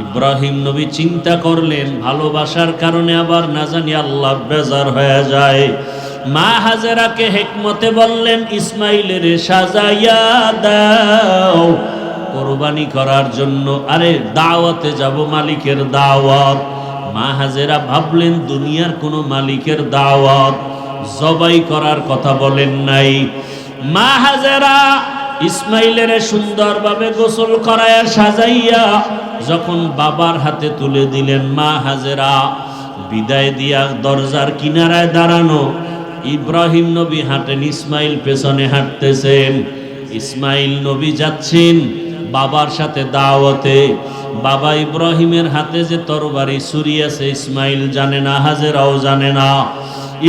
ইব্রাহিম নবী চিন্তা করলেন, ভালোবাসার কারণে আবার না জানি আল্লাহ বেজার হয়ে যায়। মা হাজেরাকে হিকমতে বললেন, ইসমাইলের সাজাইয়া দাও কোরবানি করার জন্য। আরে দাওয়াতে যাব, মালিকের দাওয়াত। মা হাজেরা ভাবলেন দুনিয়ার কোনো মালিকের দাওয়াত, জবাই করার কথা বলেন নাই। মা হাজেরা ইসমাইলের সুন্দরভাবে গোসল করায়া সাজাইয়া যখন বাবার হাতে তুলে দিলেন, মা হাজেরা বিদায় দিয়া দরজার কিনারায় দাঁড়ানো। ইব্রাহিম নবী হাঁটেন, ইসমাইল পেছনে হাঁটতেছেন। ইসমাইল নবী যাচ্ছেন বাবার সাথে দাওয়াতে। বাবা ইব্রাহিমের হাতে যে তরবারি ছুরি আছে ইসমাইল জানে না, হাজেরাও জানে না।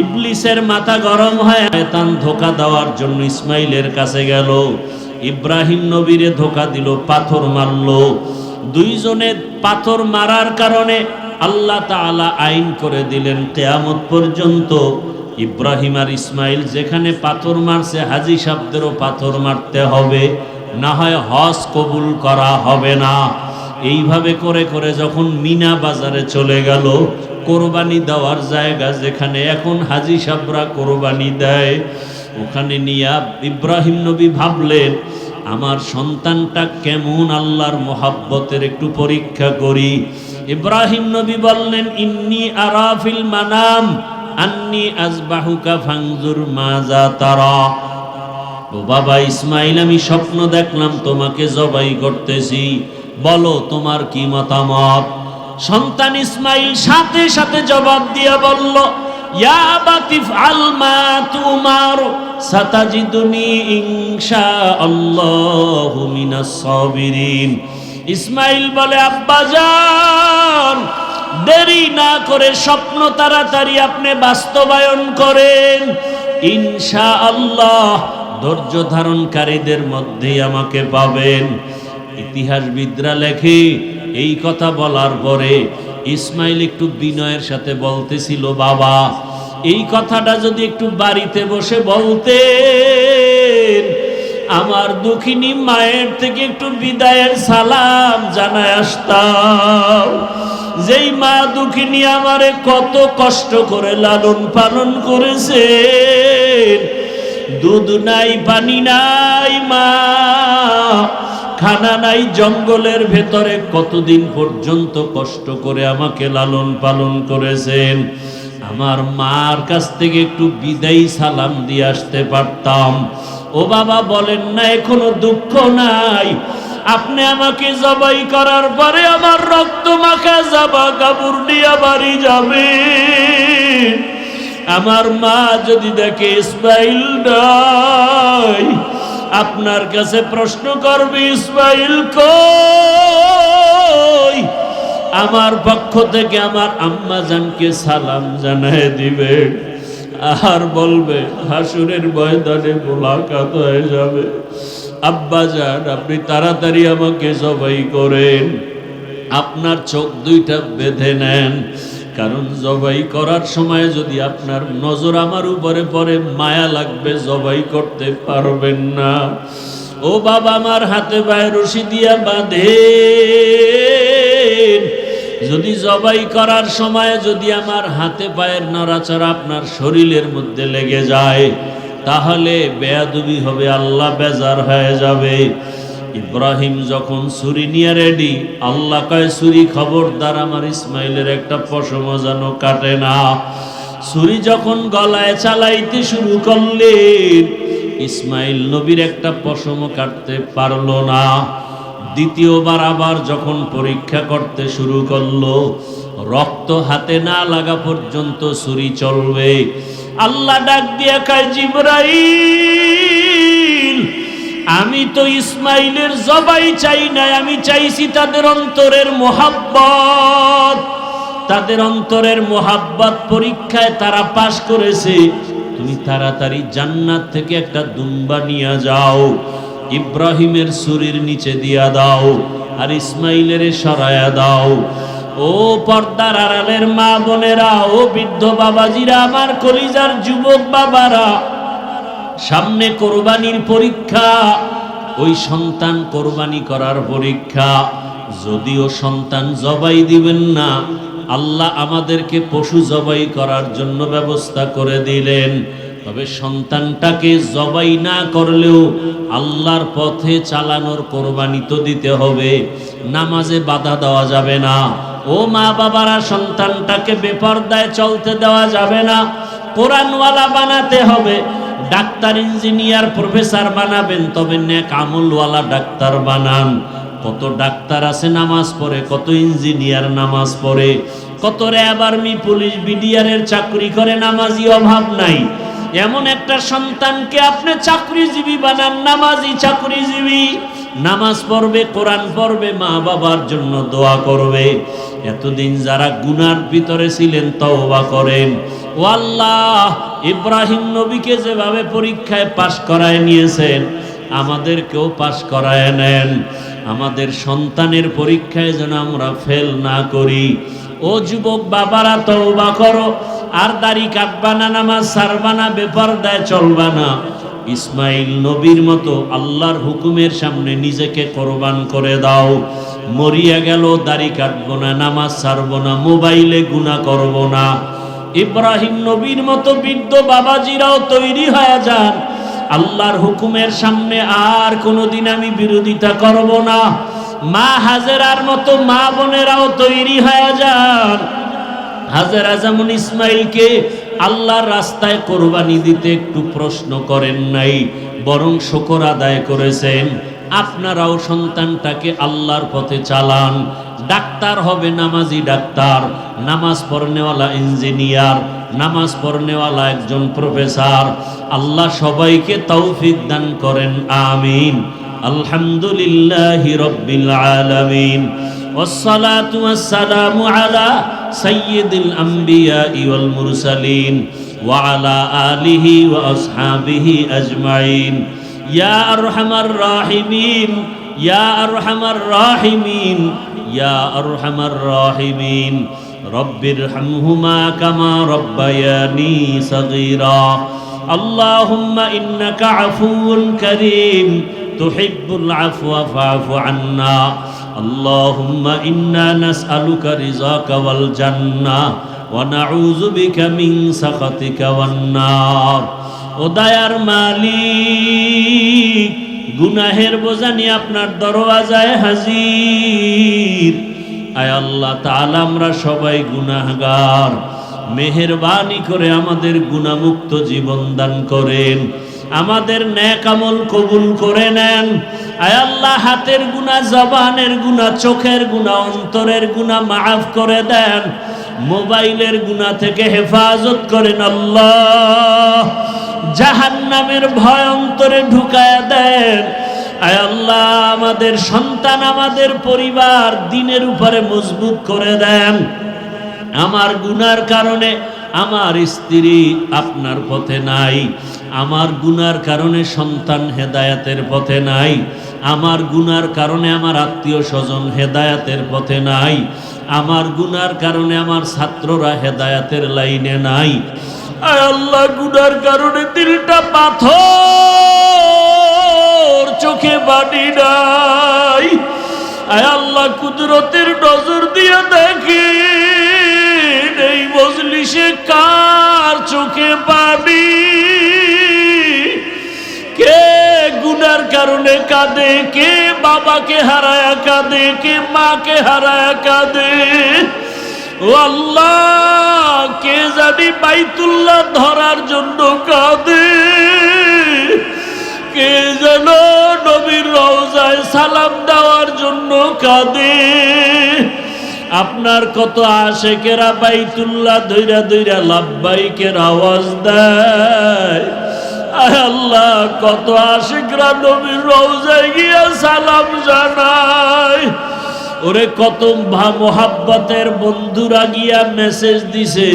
ইবলিসের মাথা গরম হয়, শয়তান ধোঁকা দেওয়ার জন্য ইসমাইলের কাছে গেল। ইব্রাহিম নবীরে ধোঁকা দিল, পাথর মারল। দুইজনে পাথর মারার কারণে আল্লাহ তাআলা আইন করে দিলেন কিয়ামত পর্যন্ত ইব্রাহিম আর ইসমাইল যেখানে পাথর মারছে হাজী সাহেবদেরও পাথর মারতে হবে, না হয় হজ কবুল করা হবে না। এইভাবে করে করে যখন মিনা বাজারে চলে গেল, কোরবানি দেওয়ার জায়গা যেখানে এখন হাজী সাহেবরা কোরবানি দেয়, ওখানে নিয়ে ইব্রাহিম নবী ভাবলেন আমার সন্তানটা কেমন আল্লাহর মোহাব্বতের একটু পরীক্ষা করি। ইব্রাহিম নবী বললেন, ইন্নী আরা ফিল মানাম আন্নী আযবাহুকা ফানজুর মাযা তারা। ও বাবা ইসমাইল, আমি স্বপ্ন দেখলাম তোমাকে জবাই করতেছি, বলো তোমার কি মতামত। সন্তান ইসমাইল সাথে সাথে জবাব দিয়া বলল, ইয়া বাতিফ আল মা তুমার সাতাজিদুনি ইনশাআল্লাহু মিনাস সাবিরিন। ইসমাইল বলে, আব্বাজান দেরি না করে স্বপ্ন তাড়াতাড়ি আপনি বাস্তবায়ন করেন, ইনশাআল্লাহ ধৈর্য ধারণকারীদের মধ্যেই আমাকে পাবেন। ইতিহাসবিদরা লেখে এই কথা বলার পরে ইসমাইল একটু বিনয়ের সাথে বলতেছিল, বাবা এই কথাটা যদি একটু বাড়িতে বসে বলতেন, আমার দুঃখিনী মায়ের থেকে একটু বিদায়ের সালাম জানায় আসতাম। যেই মা দুঃখিনী আমারে কত কষ্ট করে লালন পালন করেছে, দুধ নাই পানি নাই মা, খানা নাই, জঙ্গলের ভেতরে কতদিন পর্যন্ত কষ্ট করে আমাকে লালন পালন করেছেন। আমার মার কাছ থেকে একটু বিদায়ী সালাম দিয়ে আসতে পারতাম। ও বাবা বলেন না এখনো দুঃখ নাই? আপনি আমাকে জবাই করার পরে আমার রক্ত মাখা জামা কাপড় নিয়ে বাড়ি যাবে, আমার মা যদি দেখে ইসমাইল নাই, আপনার কাছে প্রশ্ন করবে ইসমাইল কই? আমার পক্ষ থেকে আমার আম্মা জানকে সালাম জানায় দিবে, আর বলবে হাসুরের ময়দানে মোলাকাত হয়ে যাবে। আব্বা জান আপনি তাড়াতাড়ি আমাকে জবাই করেন, আপনার চোখ দুইটা বেঁধে নেন, কারণ জবাই করার সময় যদি আপনার নজর আমার উপরে পড়ে মায়া লাগবে, জবাই করতে পারবেন না। ও বাবা আমার হাতে পায়ে রশি দিয়া বাঁধেন, যদি জবাই করার সময় যদি আমার হাতে পায়ের নড়াচড়া আপনার শরীরের মধ্যে লেগে যায়, তাহলে বেয়াদবি হবে, আল্লাহ বেজার হয়ে যাবে। ইব্রাহিম যখন ছুরি নিয়ে রেডি, আল্লাহ কয় ছুরি খবরদার আমার ইসমাইলের একটা পশম যেন কাটে না। ছুরি যখন গলায় চালাইতে শুরু করলেন, ইসমাইল নবীর একটা পশম কাটতে পারল না। দ্বিতীয়বার আবার যখন পরীক্ষা করতে শুরু করলো, রক্ত হাতে না লাগা পর্যন্ত ছুরি চলবে। আল্লাহ ডাক দিয়া কয়, জিবরাইল আমি তো ইসমাইলের জবাই চাই নাই, আমি চাইছি তাদের অন্তরের মোহাব্বত। তাদের অন্তরের মোহাব্বত পরীক্ষায় তারা পাশ করেছে, তুমি তাড়াতাড়ি জান্নাত থেকে একটা দুম্বা নিয়ে যাও, ইব্রাহিমের ছুরির নিচে দিয়া দাও, আর ইসমাইলের সরায়া দাও। ও পর্দার আড়ালের মা বোনেরা, ও বৃদ্ধ বাবাজিরা, আমার কলিজার যুবক বাবারা, সামনে কোরবানির পরীক্ষা, ওই সন্তান কোরবানি করার পরীক্ষা। যদিও সন্তান জবাই দিবেন না, আল্লাহ আমাদেরকে পশু জবাই করার জন্য ব্যবস্থা করে দিলেন। তবে সন্তানটাকে জবাই না করলেও আল্লাহর পথে চালানোর কোরবানি তো দিতে হবে। নামাজে বাধা দেওয়া যাবে না। ও মা বাবারা, সন্তানটাকে বেপরদায় চলতে দেওয়া যাবে না। কোরআনওয়ালা বানাতে হবে। ডাক্তার, ইঞ্জিনিয়ার, প্রফেসর বানাবেন, তবে নেক আমলওয়ালা ডাক্তার বানান। কত ডাক্তার আছে নামাজ পড়ে, কত ইঞ্জিনিয়ার নামাজ পড়ে, কত র্যাব, আর্মি, পুলিশ, বিডিআরের চাকরি করে, নামাজি অভাব নাই। এমন একটা সন্তানকে আপনি চাকরিজীবী বানান, নামাজি চাকরিজীবী। নামাজ পড়বে, কোরআন পড়বে, মা বাবার জন্য দোয়া করবে। এতদিন যারা গুনার ভিতরে ছিলেন তওবা করেন। ও আল্লাহ, ইব্রাহিম নবীকে যেভাবে পরীক্ষায় পাশ করায় নিয়েছেন, আমাদেরকেও পাশ করায় নেন। আমাদের সন্তানের পরীক্ষায় যেন আমরা ফেল না করি। ও যুবক বাবারা, তওবা করো। আর দাড়ি কাটবা না, নামাজ ছাড়বা না, বেপরদায় চলবা না। ইসমাইল নবীর মতো আল্লাহর হুকুমের সামনে নিজেকে কোরবান করে দাও। মরিয়া গেল, দাড়ি কাটবো না, নামাজ ছাড়বো না, মোবাইলে গুনাহ করবো না। ইব্রাহিম নবীর মতো বৃদ্ধ বাবাজিরাও তৈরি হয়ে যান, আল্লাহর হুকুমের সামনে আর কোনোদিন আমি বিরোধিতা করব না। মা হাজেরার মতো মা বোনেরাও তৈরি হয়ে যান। হাজেরা যেমন ইসমাইলকে আল্লাহর রাস্তায় কোরবানি দিতে একটু প্রশ্ন করেন নাই, বরং শুকর আদায় করেছেন। আপনারাও সন্তানটাকে আল্লাহর পথে চালান। ডাক্তার হবে নামাজি ডাক্তার, নামাজ পড়নেওয়ালা ইঞ্জিনিয়ার, নামাজ পড়নেওয়ালা একজন প্রফেসর। আল্লাহ সবাইকে তৌফিক দান করেন, আমিন। আলহামদুলিল্লাহি রাব্বিল আলামিন। والصلاة والسلام على سيد الأنبياء والمرسلين وعلى آله وأصحابه أجمعين يا أرحم الراحمين يا أرحم الراحمين يا أرحم الراحمين رب ارحمهما كما ربياني صغيرا اللهم إنك عفو كريم تحب العفو فاعف عنا اللهم إنا نسألك رضاك والجنة ونعوذ بك من سخطك والنار। ও দয়ার মালিক, গুনাহের বোঝা নিয়ে আপনার দরওয়াজায় হাজির। আয় আল্লাহ তাআলা, আমরা সবাই গুনাহগার। মেহেরবানি করে আমাদের গুনাহমুক্ত জীবন দান করেন। আমাদের নেক আমল কবুল করে নেন। আয় আল্লাহ, হাতের গুনাহ, জবানের গুনাহ, চোখের গুনাহ, অন্তরের গুনাহ মাফ করে দেন। মোবাইলের গুনাহ থেকে হেফাজত করেন আল্লাহ। জাহান্নামের ভয় অন্তরে ঢুকায়া দেন। আয় আল্লাহ, আমাদের সন্তান, আমাদের পরিবার দ্বীনের উপরে মজবুত করে দেন। আমার গুনার কারণে আমার স্ত্রী আপনার পথে নাই, আমার গুনার কারণে সন্তান হেদায়াতের পথে নাই, আমার গুনার কারণে আমার আত্মীয় স্বজন হেদায়াতের পথে নাই, আমার গুনার কারণে আমার ছাত্ররা হেদায়াতের লাইনে নাই। আয় আল্লাহ, গুনার কারণে দিলটা পাথর, চোখে পানি নাই। আয় আল্লাহ, কুদরতের নজর দিয়ে দেখি এই মজলিসে কার চোখে পানি, কে গুনার কারণে কাঁদে, কে বাবাকে হারায়া কাঁদে, কে মাকে হারায়া কাঁদে। ও আল্লাহ, কে জানি বাইতুল্লাহ ধরার জন্য কাঁদে, কে যেন নবীর রওজায় সালাম দেওয়ার জন্য কাঁদে। আপনার কত আশেকেরা বাইতুল্লাহ ধইরা ধইরা লাব্বাইকের আওয়াজ দেয়। আয় আল্লাহ, কত আশেকরা নবীর রওজায় গিয়া সালাম জানায়। ওরে কত মোহাব্বতের বন্ধুরা গিয়া মেসেজ দিছে,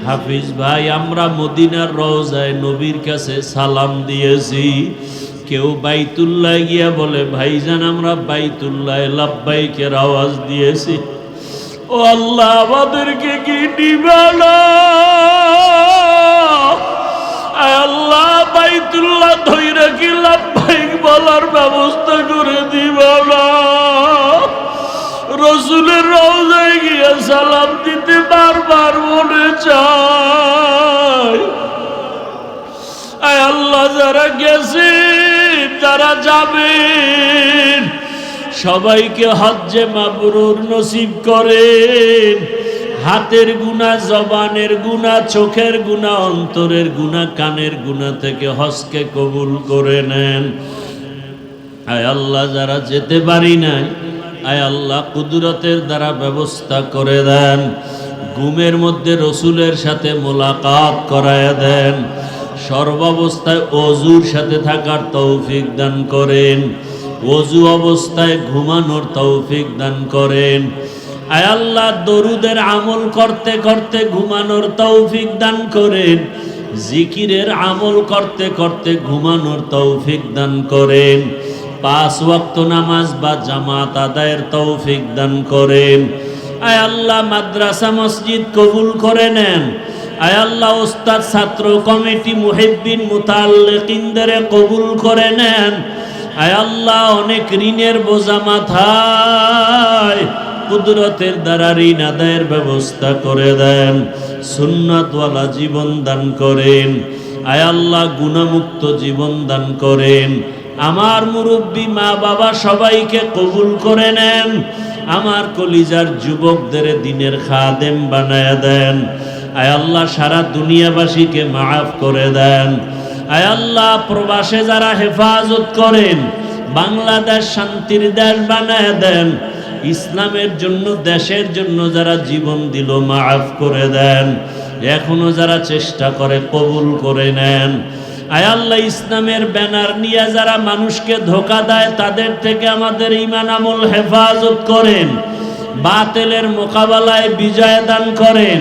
হাফিজ ভাই আমরা মদিনার রওজায় নবীর কাছে সালাম দিয়েছি। কেউ বাইতুল্লাহ গিয়া বলে, ভাইজান আমরা বাইতুল্লাহ লাব্বাইকের আওয়াজ দিয়েছি। ও আল্লাহ, আমাদেরকে কি দিবা না? আয় আল্লাহ, বাইতুল্লাহ ধইরা কি লাব্বাইক বলার ব্যবস্থা করে দিবা না? রসুলের রওজায় গিয়া সালাম দিতে বারবার মনে চায়। আল্লাহ যারা গেছে যারা যাবেন সবাইকে হজ্জে মাবরুর নসিব করেন। হাতের গুনাহ, জবানের গুনাহ, চোখের গুনাহ, অন্তরের গুনাহ, কানের গুনাহ থেকে হজকে কবুল করে নেন। আয় আল্লাহ যারা যেতে পারি নাই, আয় আল্লাহ কুদরতের দ্বারা ব্যবস্থা করে দেন। ঘুমের মধ্যে রসুলের সাথে মোলাকাত করায় দেন। সর্বাবস্থায় অজুর সাথে থাকার তৌফিক দান করেন। অজু অবস্থায় ঘুমানোর তৌফিক দান করেন। আয় আল্লাহ দরুদের আমল করতে করতে ঘুমানোর তৌফিক দান করেন। জিকিরের আমল করতে করতে ঘুমানোর তৌফিক দান করেন। 5 ওয়াক্ত নামাজ বা জামাত আদায়ের তৌফিক দান করেন। আয় আল্লাহ মাদ্রাসা মসজিদ কবুল করে নেন। আয় আল্লাহ ওস্তাদ ছাত্র কমিটি মুহিব্বিন মুতাআল্লিকিনদের কবুল করে নেন। আয় আল্লাহ অনেক ঋণের বোঝা মাথায়, কুদরতের দ্বারা ঋণ আদায়ের ব্যবস্থা করে দেন। সুন্নাতওয়ালা জীবন দান করেন। আয় আল্লাহ গুনাহমুক্ত জীবন দান করেন। আমার মুরব্বী মা বাবা সবাইকে কবুল করে নেন। আমার কলিজার যুবকদের দিনের খাদেম বানায় দেন। আয় আল্লাহ সারা দুনিয়াবাসীকে মাফ করে দেন। আয় আল্লাহ প্রবাসে যারা হেফাজত করেন, বাংলাদেশ শান্তির দেশ বানায় দেন। ইসলামের জন্য, দেশের জন্য যারা জীবন দিল মাফ করে দেন। এখনো যারা চেষ্টা করে কবুল করে নেন। আয় আল্লাহ ইসলামের ব্যানার নিয়ে যারা মানুষকে ধোঁকা দেয় তাদের থেকে আমাদের ঈমান আমল হেফাজত করেন। বাতিলের মোকাবেলায় বিজয় দান করেন।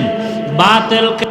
বাতিলকে